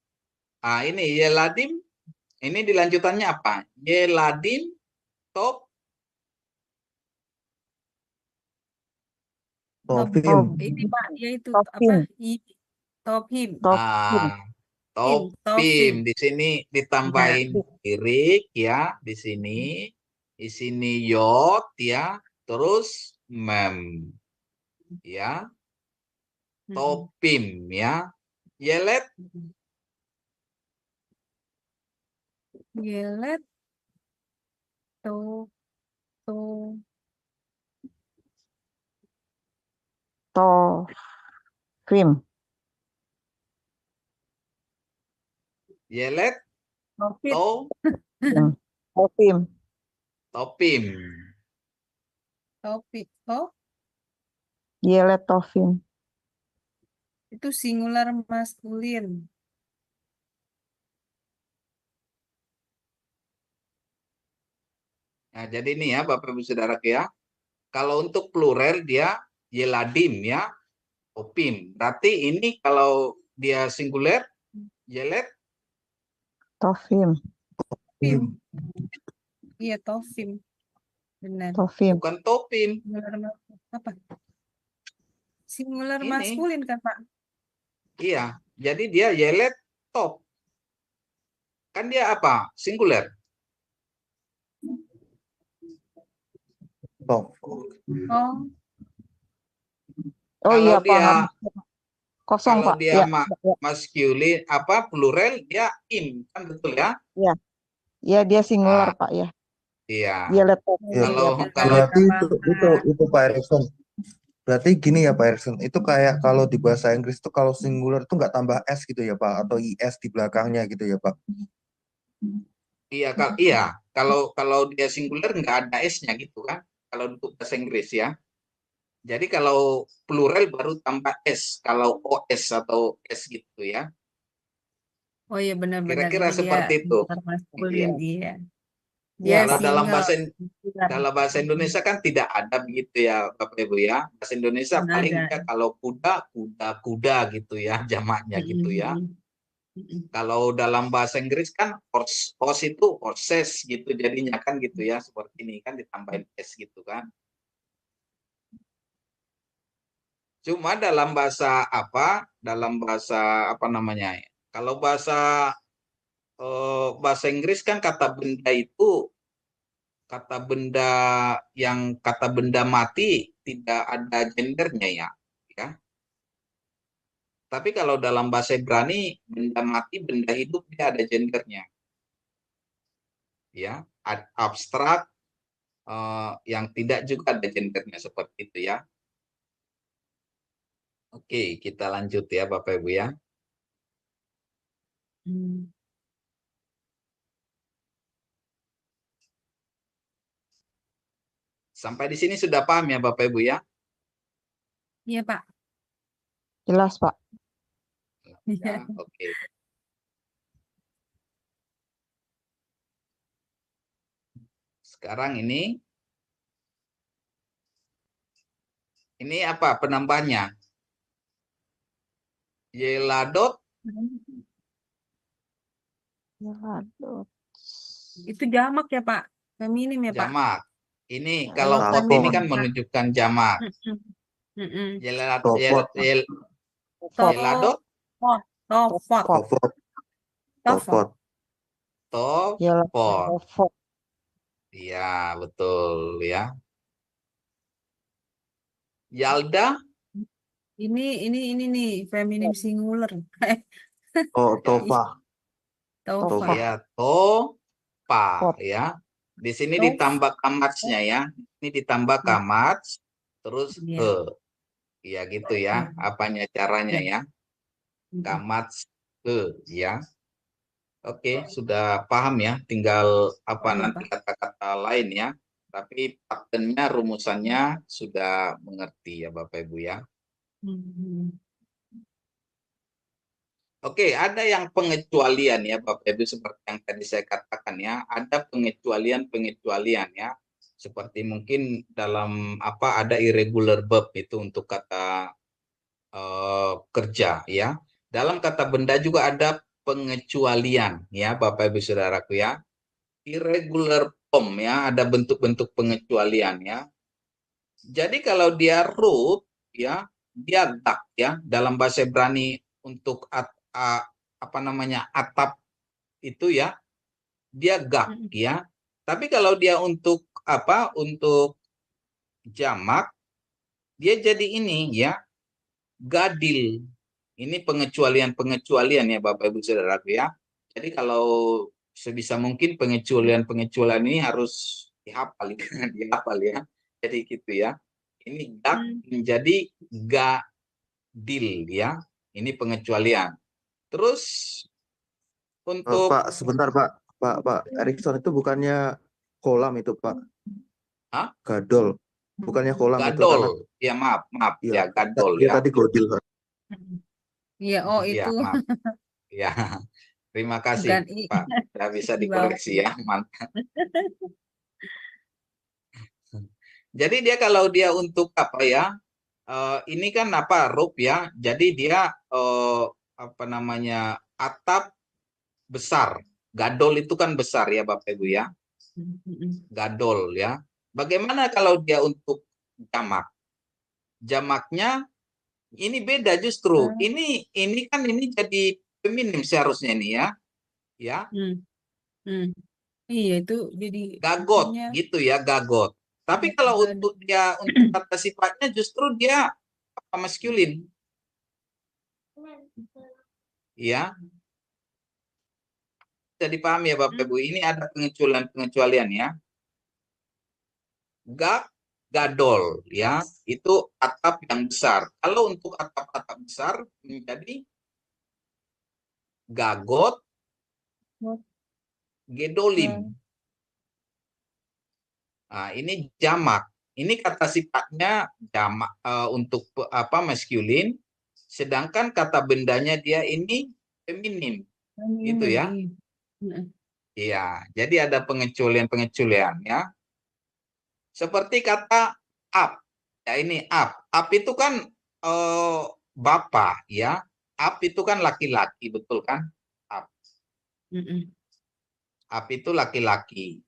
Ini Yeladim. Ini dilanjutannya apa? Yeladim to. Tofim. Ini Pak, yaitu Tofim. apa? Topim. Topim. Di sini ditambahin irik ya, di sini. Di sini yot ya, terus mem. Ya. Topim ya. Yelet. Yelet. To. Tofim. Yelet. Topit. Tofim. Topim. Topik. Oh, Yelet Tofim. itu singular maskulin. Nah, jadi ini ya Bapak Ibu Saudara ya. Kalau untuk plural dia yeladim ya. Topim. Berarti ini kalau dia singular, yelet, Tofim. Tofim. Iya, Tofim. Benar. Tofim. bukan topim. Apa? Singular Ini. maskulin kan, Pak? Iya, jadi dia yelet top. Kan dia apa? Singular. Top. Oh, Oh Kalau iya, dia paham. Kosong, kalau Pak. dia Ya, ya, maskulin apa plural dia im, kan betul ya? ya, dia singular, Ah, Pak, ya. iya. Dia laptop. Ya, Kalau berarti itu Pak Erikson. Berarti gini ya Pak Erikson, itu kayak kalau di bahasa Inggris itu kalau singular itu nggak tambah s gitu ya Pak, atau is di belakangnya gitu ya Pak. kalau dia singular nggak ada s-nya gitu kan? Kalau untuk bahasa Inggris ya. Jadi kalau plural baru tambah s, kalau os atau s gitu ya. Oh iya benar-benar Kira-kira ini dia seperti itu. singular maskulin, iya. Ya, Dia Kalau single. dalam bahasa Indonesia kan tidak ada begitu ya Bapak Ibu ya. Bahasa Indonesia Nggak paling ada. enggak kalau kuda gitu ya, jamaknya gitu ya. Kalau dalam bahasa Inggris kan horse itu horses gitu jadinya kan gitu ya, seperti ini kan ditambahin s gitu kan. Cuma dalam bahasa namanya? Kalau bahasa Inggris kan kata benda mati tidak ada gendernya ya. Tapi kalau dalam bahasa Ibrani benda mati, benda hidup dia ada gendernya. Ya, abstrak yang tidak juga ada gendernya seperti itu ya. Oke, kita lanjut ya Bapak Ibu ya. Sampai di sini sudah paham ya Bapak Ibu ya? Iya, Pak. jelas, Pak. Ya, oke. Sekarang ini apa penambahnya? Yeladot. Itu jamak ya, Pak. Feminim ya, Pak. Jamak. Ini kalau Jamak. pot ini kan menunjukkan jamak. Yeladot. Tofot. Tofot. Tofot. Tofot. Iya, betul ya. Yalda. Ini nih feminim singular. Oh, Tofa. Tofa. Ya, topa ya. Di sini ditambah kamatsnya ya. Ini ditambah kamats terus ya gitu ya. Apanya caranya ya? Kamats ya. Oke, sudah paham ya. Tinggal nanti kata-kata lain ya. Tapi patternnya, rumusannya sudah mengerti ya Bapak Ibu ya. Oke, ada yang pengecualian ya Bapak Ibu seperti yang tadi saya katakan ya. Ada pengecualian ya. Seperti mungkin dalam ada irregular verb itu untuk kata kerja ya. Dalam kata benda juga ada pengecualian ya Bapak Ibu Saudaraku ya. Irregular form ya, ada bentuk-bentuk pengecualian ya. Jadi kalau dia root ya, dia dak ya. Dalam bahasa Ibrani untuk atap itu ya, dia gak ya. Tapi kalau dia untuk untuk jamak, dia jadi ini ya, gadil. Ini pengecualian ya Bapak Ibu Saudaraku ya. Jadi kalau sebisa mungkin pengecualian ini harus dihafal ya. Jadi gitu ya. Ini dak menjadi gadil ya. Ini pengecualian. Terus untuk Pak, sebentar Pak Erikson itu bukannya kolam itu Pak? Hah? Gadol. Bukannya kolam itu gadol. karena Ya maaf ya, gadol dia ya. tadi godil Pak. Iya, Ya, itu. maaf. Ya. Terima kasih Pak. Sudah bisa dikoreksi ya. Mantap. Jadi dia kalau dia untuk ini kan apa roof ya. Jadi dia apa namanya atap besar. Gadol itu kan besar ya Bapak Ibu ya. Gadol ya. Bagaimana kalau dia untuk jamak? Jamaknya ini beda justru. Ini kan ini jadi feminim seharusnya ini ya. Ya. Iya itu jadi Gagot artinya gitu ya, gagot. Tapi kalau untuk dia untuk kata sifatnya justru dia apa, maskulin. Ya. Bisa dipahami ya Bapak Ibu. Ini ada pengecualian ya. Gadol ya, itu atap yang besar. Kalau untuk atap-atap besar menjadi gagot, gedolim. Nah, ini jamak. Ini kata sifatnya jamak untuk apa maskulin, sedangkan kata bendanya dia ini feminim. Gitu ya. Iya, jadi ada pengecualian ya. Seperti kata up. Ya ini up. Up itu kan bapak ya. Up itu kan laki-laki, betul kan? Up. Up itu laki-laki.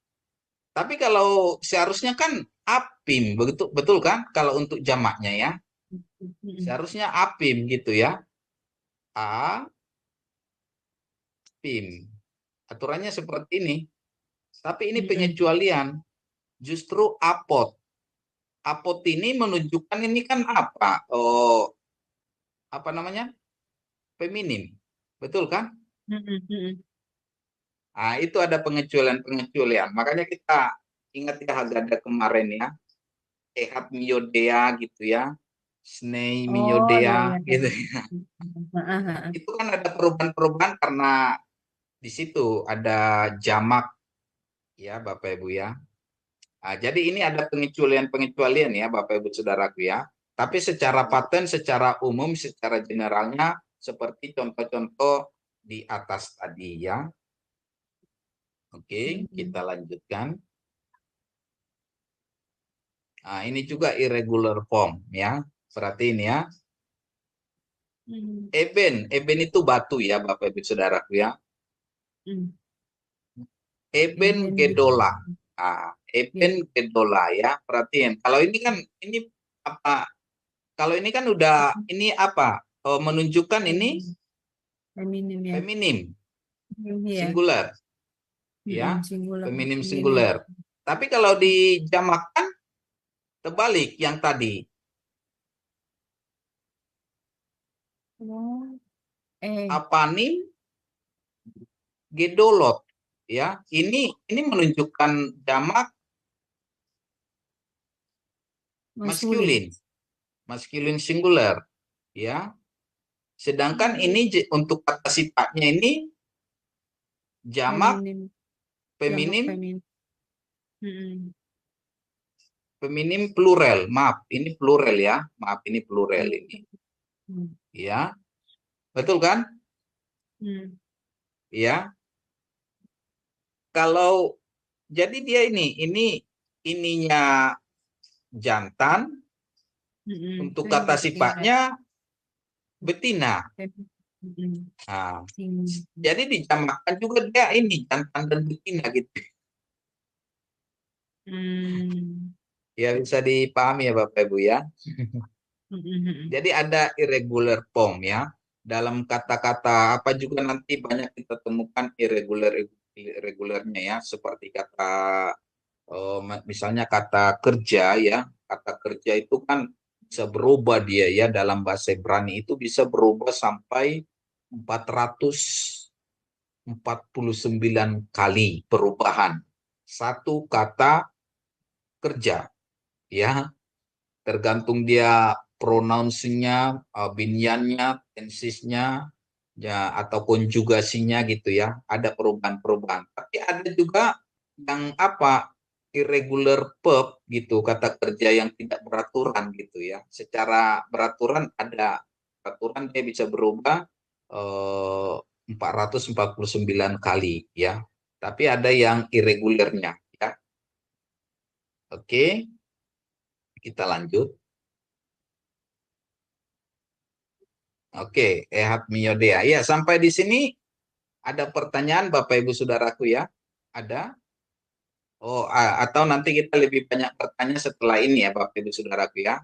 Tapi kalau seharusnya kan apim, betul kan? Kalau untuk jamaknya ya. Seharusnya apim gitu ya. Apim. Aturannya seperti ini. Tapi ini pengecualian. Justru apot. Apot ini menunjukkan ini kan apa? Apa namanya? Feminim. Betul kan? Nah, itu ada pengecualian. Makanya kita ingat ya Haggadah kemarin ya. Ehat miodea gitu ya. Snei miodea gitu ya. Itu kan ada perubahan-perubahan karena di situ ada jamak ya Bapak Ibu ya. Nah, jadi ini ada pengecualian ya Bapak Ibu Saudaraku ya. Tapi secara paten, secara umum, secara generalnya seperti contoh-contoh di atas tadi ya. Oke, kita lanjutkan. Nah, ini juga irregular form ya. Perhatiin ya. Eben itu batu ya Bapak Ibu Saudaraku ya. Eben gedola. Nah, eben gedola ya. Perhatiin. Kalau ini kan ini apa? Kalau ini kan udah ini apa? Menunjukkan ini Feminim ya. feminim, Iya. singular. Ya, Singular. feminim singular. Tapi kalau dijamakan terbalik yang tadi. Apanim gedolot ya. Ini menunjukkan jamak maskulin. Maskulin singular ya. Sedangkan ini untuk kata sifatnya ini jamak feminim feminim plural. Maaf, ini plural ya. Maaf, ini plural ini. Ya. Betul kan? Ya. Kalau jadi dia ini ininya jantan, untuk kata sifatnya betina. Nah, jadi dijamakan juga dia ini jantan dan betina gitu. Ya bisa dipahami ya Bapak Ibu ya. Jadi ada irregular form ya. Dalam kata-kata apa juga nanti banyak kita temukan irregularnya ya. Seperti kata misalnya kata kerja ya. Kata kerja itu kan bisa berubah dia ya. Dalam bahasa Ibrani itu bisa berubah sampai 449 kali perubahan satu kata kerja ya. Tergantung dia pronounsnya, binyannya, tensisnya, ya atau konjugasinya gitu ya. Ada perubahan-perubahan. Tapi ada juga yang apa irregular verb gitu, kata kerja yang tidak beraturan gitu ya. Secara beraturan ada peraturan dia bisa berubah 449 kali ya. Tapi ada yang irregularnya ya. Oke. Kita lanjut. Oke, Ehat Miyodea. Ya, sampai di sini ada pertanyaan Bapak Ibu Saudaraku ya? Ada? Oh, atau nanti kita lebih banyak bertanya setelah ini ya Bapak Ibu Saudaraku ya?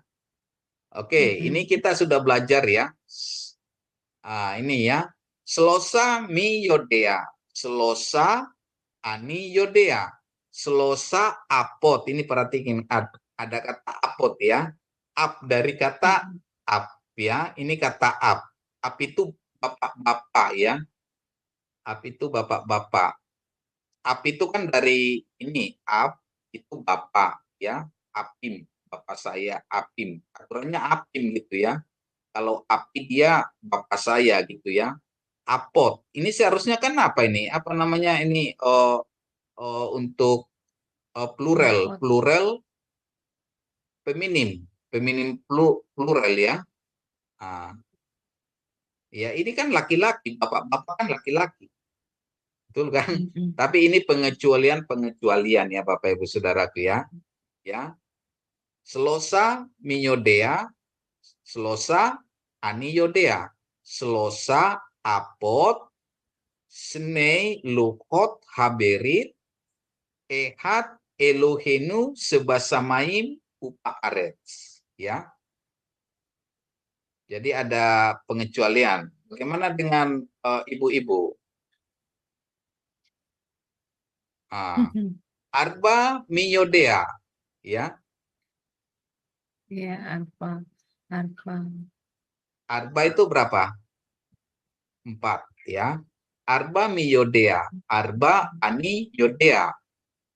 Oke, ini kita sudah belajar ya. Ini ya. Selosa Miyodea. Selosa Ani Yodea. Selosa apot. Ini perhatikan ada kata apot ya. Ap dari kata ap ya. Ini kata ap. Ap itu bapak-bapak ya. Ap itu bapak-bapak. Ap itu kan dari ini ap itu bapak ya. Apim. Bapak saya Apim. Aturannya Apim gitu ya. Kalau Api dia bapak saya gitu ya. Apot. Ini seharusnya kan apa ini? Apa namanya ini? Untuk plural, feminim plural ya. Ya ini kan laki-laki, bapak-bapak kan laki-laki, betul kan? Tapi ini pengecualian ya Bapak Ibu Saudaraku ya. Ya, selosa Miyodea, selosa Aniyodea, selosa apot, snei lukot haberit, ehat Elohenu sebasamaim upa arets ya. Jadi ada pengecualian. Bagaimana dengan ibu-ibu? Arba Miyodea ya. Ya, arba. Arba itu berapa? 4 ya. Arba Miyodea, Arba Ani Yodea,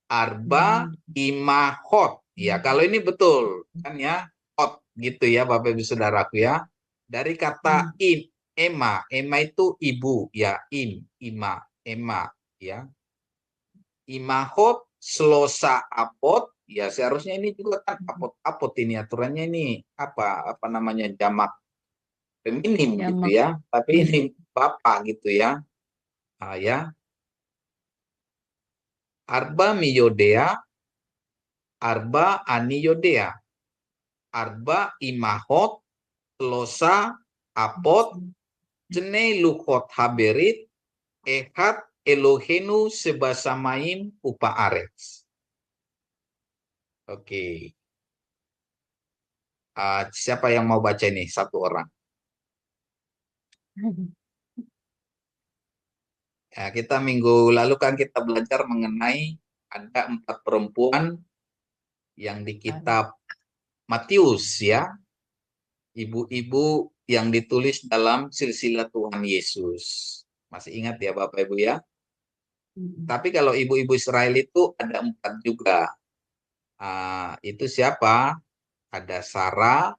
Arba imahot. Ya, kalau ini betul kan ya, hot gitu ya Bapak Ibu Saudaraku ya. Dari kata ema itu ibu ya, ima, ema ya. Imahot selosa apot, ya seharusnya ini juga kan apot ini aturannya ini apa namanya jamak feminim gitu ya. Tapi ini bapak gitu ya. Ya. Arba Miyodea, Arba Aniyodea, Arba Imahot, Selosa Apot, Jene Lukot Haberit, Ehat Elohenu Sebasamaim Upa Arets. Oke. Siapa yang mau baca ini? Satu orang. Ya, kita minggu lalu kan kita belajar mengenai ada 4 perempuan yang di kitab Matius ya. Ibu-ibu yang ditulis dalam silsilah Tuhan Yesus. Masih ingat ya Bapak Ibu ya? Tapi kalau ibu-ibu Israel itu ada 4 juga. Itu siapa? Ada Sarah,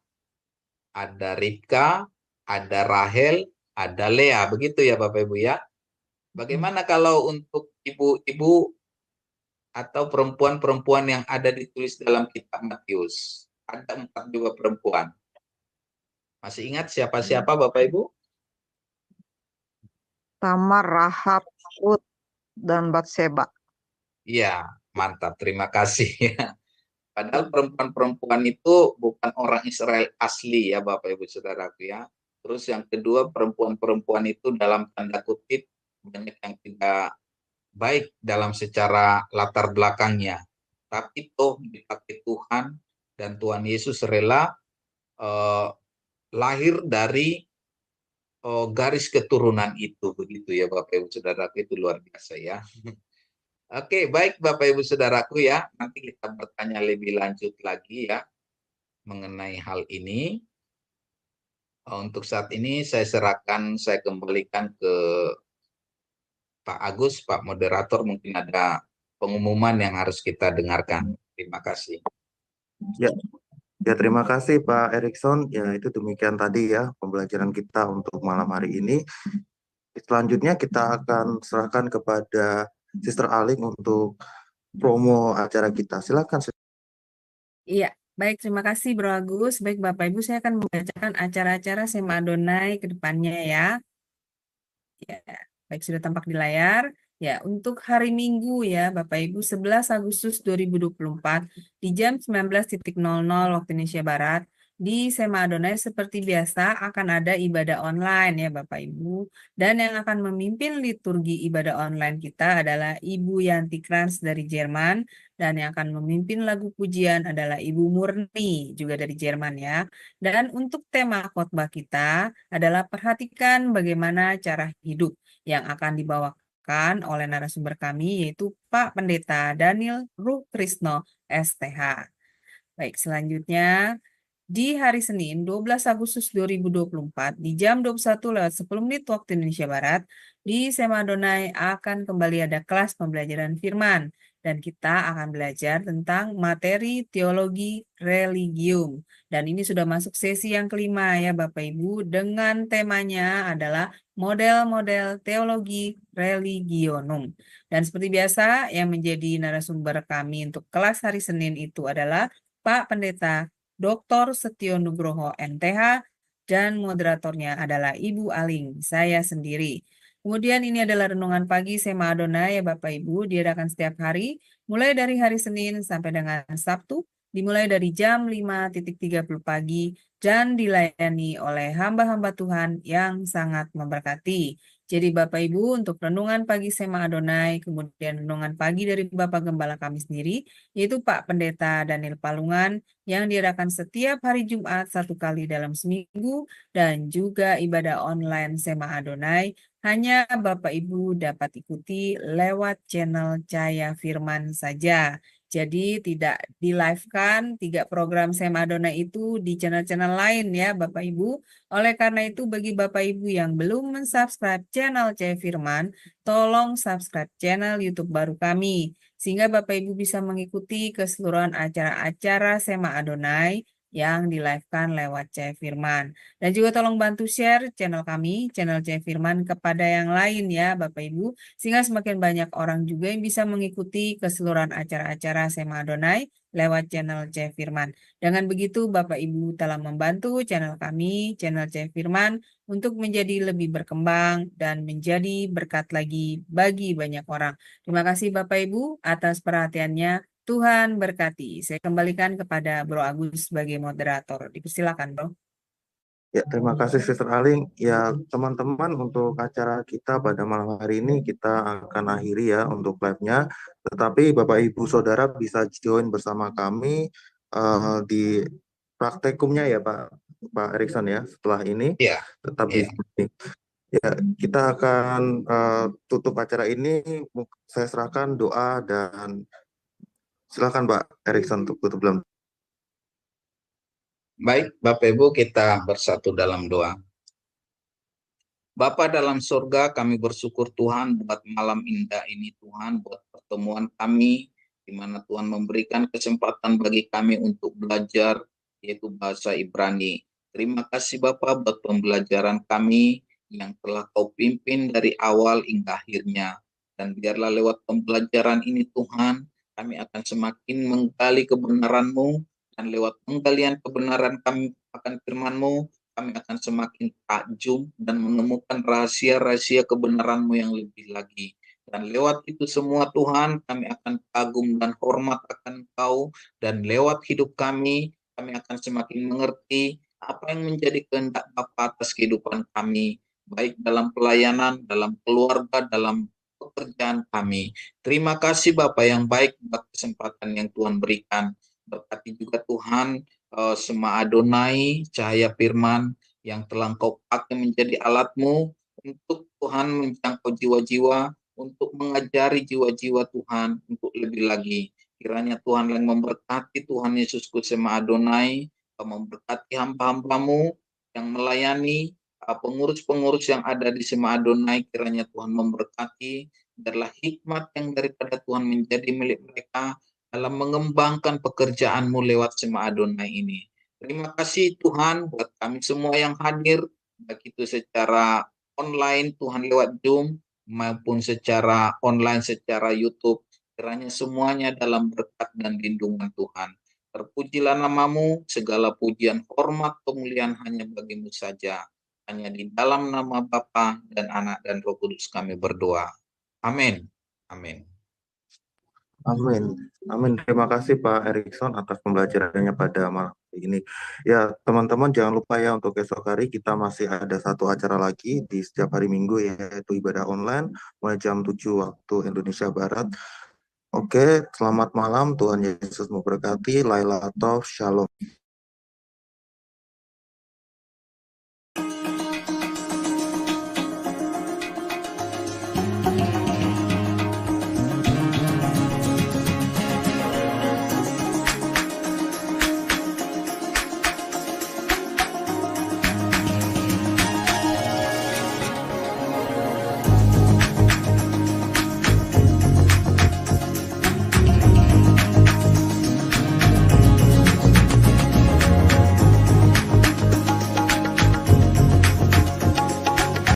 ada Ribka, ada Rahel, ada Lea. Begitu ya Bapak Ibu ya? Bagaimana kalau untuk ibu-ibu atau perempuan-perempuan yang ada ditulis dalam kitab Matius? Ada 4 juga perempuan. Masih ingat siapa-siapa Bapak Ibu? Tamar, Rahab, Ruth, dan Batseba. Iya, mantap. Terima kasih. Padahal perempuan-perempuan itu bukan orang Israel asli ya Bapak Ibu Saudaraku ya. Terus yang kedua, perempuan-perempuan itu dalam tanda kutip banyak yang tidak baik dalam secara latar belakangnya. Tapi toh dipakai Tuhan dan Tuhan Yesus rela lahir dari garis keturunan itu. Begitu ya Bapak Ibu Saudaraku, itu luar biasa ya. Oke, baik Bapak Ibu Saudaraku ya. Nanti kita bertanya lebih lanjut lagi ya mengenai hal ini. Untuk saat ini saya kembalikan ke Pak Agus, Pak Moderator, mungkin ada pengumuman yang harus kita dengarkan. Terima kasih. Ya, terima kasih Pak Erikson. Ya, itu demikian tadi ya pembelajaran kita untuk malam hari ini. Selanjutnya kita akan serahkan kepada Sister Aling untuk promo acara kita. Silakan. Iya, baik, terima kasih Bro Agus. Baik Bapak Ibu, saya akan membacakan acara-acara Sema Adonai ke depannya ya. Ya, baik sudah tampak di layar. Ya, untuk hari Minggu ya Bapak Ibu 11 Agustus 2024 di jam 19.00 waktu Indonesia Barat di Sema Adonai seperti biasa akan ada ibadah online ya Bapak Ibu. Dan yang akan memimpin liturgi ibadah online kita adalah Ibu Yanti Krans dari Jerman. Dan yang akan memimpin lagu pujian adalah Ibu Murni juga dari Jerman ya. Dan untuk tema khotbah kita adalah perhatikan bagaimana cara hidup yang akan dibawakan oleh narasumber kami yaitu Pak Pendeta Daniel Ruh-Krisno STH. Baik, selanjutnya di hari Senin 12 Agustus 2024 di jam 21:10 waktu Indonesia Barat di Sema Adonai akan kembali ada kelas pembelajaran firman dan kita akan belajar tentang materi teologi religium dan ini sudah masuk sesi yang kelima ya Bapak Ibu dengan temanya adalah model-model teologi religionum dan seperti biasa yang menjadi narasumber kami untuk kelas hari Senin itu adalah Pak Pendeta Dr. Setio Nugroho MTH, dan moderatornya adalah Ibu Aling, saya sendiri. Kemudian ini adalah renungan pagi Sema Adonai ya Bapak Ibu, diadakan setiap hari, mulai dari hari Senin sampai dengan Sabtu, dimulai dari jam 5:30 pagi, dan dilayani oleh hamba-hamba Tuhan yang sangat memberkati. Jadi Bapak Ibu untuk renungan pagi Sema Adonai, kemudian renungan pagi dari Bapak Gembala kami sendiri, yaitu Pak Pendeta Daniel Palungan, yang diadakan setiap hari Jumat 1 kali dalam seminggu dan juga ibadah online Sema Adonai hanya Bapak Ibu dapat ikuti lewat channel Cahaya Firman saja. Jadi tidak di-live-kan 3 program Sema Adonai itu di channel-channel lain ya Bapak Ibu. Oleh karena itu bagi Bapak Ibu yang belum mensubscribe channel Cahaya Firman, tolong subscribe channel YouTube baru kami sehingga Bapak Ibu bisa mengikuti keseluruhan acara-acara Sema Adonai yang di-live-kan lewat Cahaya Firman. Dan juga tolong bantu share channel kami, channel Cahaya Firman kepada yang lain ya Bapak Ibu, sehingga semakin banyak orang juga yang bisa mengikuti keseluruhan acara-acara Sema Adonai lewat channel Cahaya Firman. Dengan begitu Bapak Ibu telah membantu channel kami, channel Cahaya Firman, untuk menjadi lebih berkembang dan menjadi berkat lagi bagi banyak orang. Terima kasih Bapak Ibu atas perhatiannya. Tuhan berkati. Saya kembalikan kepada Bro Agus sebagai moderator. Dipersilakan, Bro. Ya, terima kasih Sister Aling. Ya, teman-teman, untuk acara kita pada malam hari ini kita akan akhiri ya untuk live-nya. Tetapi Bapak Ibu Saudara bisa join bersama kami di praktikumnya ya Pak Erikson ya setelah ini. Iya, Tetap di iya. sini. Ya, kita akan tutup acara ini. Saya serahkan doa dan silakan Pak Erikson untuk tutup dalam. Baik, Bapak Ibu, kita bersatu dalam doa. Bapa dalam surga, kami bersyukur Tuhan buat malam indah ini Tuhan, buat pertemuan kami, di mana Tuhan memberikan kesempatan bagi kami untuk belajar, yaitu bahasa Ibrani. Terima kasih Bapa buat pembelajaran kami yang telah Kau pimpin dari awal hingga akhirnya. Dan biarlah lewat pembelajaran ini Tuhan, kami akan semakin menggali kebenaran-Mu, dan lewat penggalian kebenaran kami akan firman-Mu, kami akan semakin takjub dan menemukan rahasia-rahasia kebenaran-Mu yang lebih lagi. Dan lewat itu semua Tuhan, kami akan kagum dan hormat akan Engkau. Dan lewat hidup kami akan semakin mengerti apa yang menjadi kehendak Bapa atas kehidupan kami. Baik dalam pelayanan, dalam keluarga, dalam pekerjaan kami. Terima kasih Bapa yang baik buat kesempatan yang Tuhan berikan. Berkati juga Tuhan Sema Adonai, Cahaya Firman yang telah Engkau pakai menjadi alat-Mu untuk Tuhan menjangkau jiwa-jiwa, untuk mengajari jiwa-jiwa Tuhan untuk lebih lagi. Kiranya Tuhan yang memberkati Tuhan Yesusku Sema Adonai, memberkati hamba-hamba-Mu yang melayani, pengurus-pengurus yang ada di Sema Adonai, kiranya Tuhan memberkati, biarlah hikmat yang daripada Tuhan menjadi milik mereka, dalam mengembangkan pekerjaan-Mu lewat Sema Adonai ini. Terima kasih Tuhan buat kami semua yang hadir, baik itu secara online Tuhan lewat Zoom, maupun secara online secara YouTube. Kiranya semuanya dalam berkat dan lindungan Tuhan. Terpujilah nama-Mu, segala pujian, hormat, kemuliaan hanya bagi-Mu saja. Hanya di dalam nama Bapa dan Anak dan Roh Kudus kami berdoa. Amin. Amin. Amin. Amin. Terima kasih Pak Erikson atas pembelajarannya pada malam hari ini. Ya, teman-teman jangan lupa ya untuk esok hari kita masih ada satu acara lagi di setiap hari Minggu yaitu ibadah online mulai jam 7 waktu Indonesia Barat. Oke, selamat malam. Tuhan Yesus memberkati. Laila Tov, Shalom.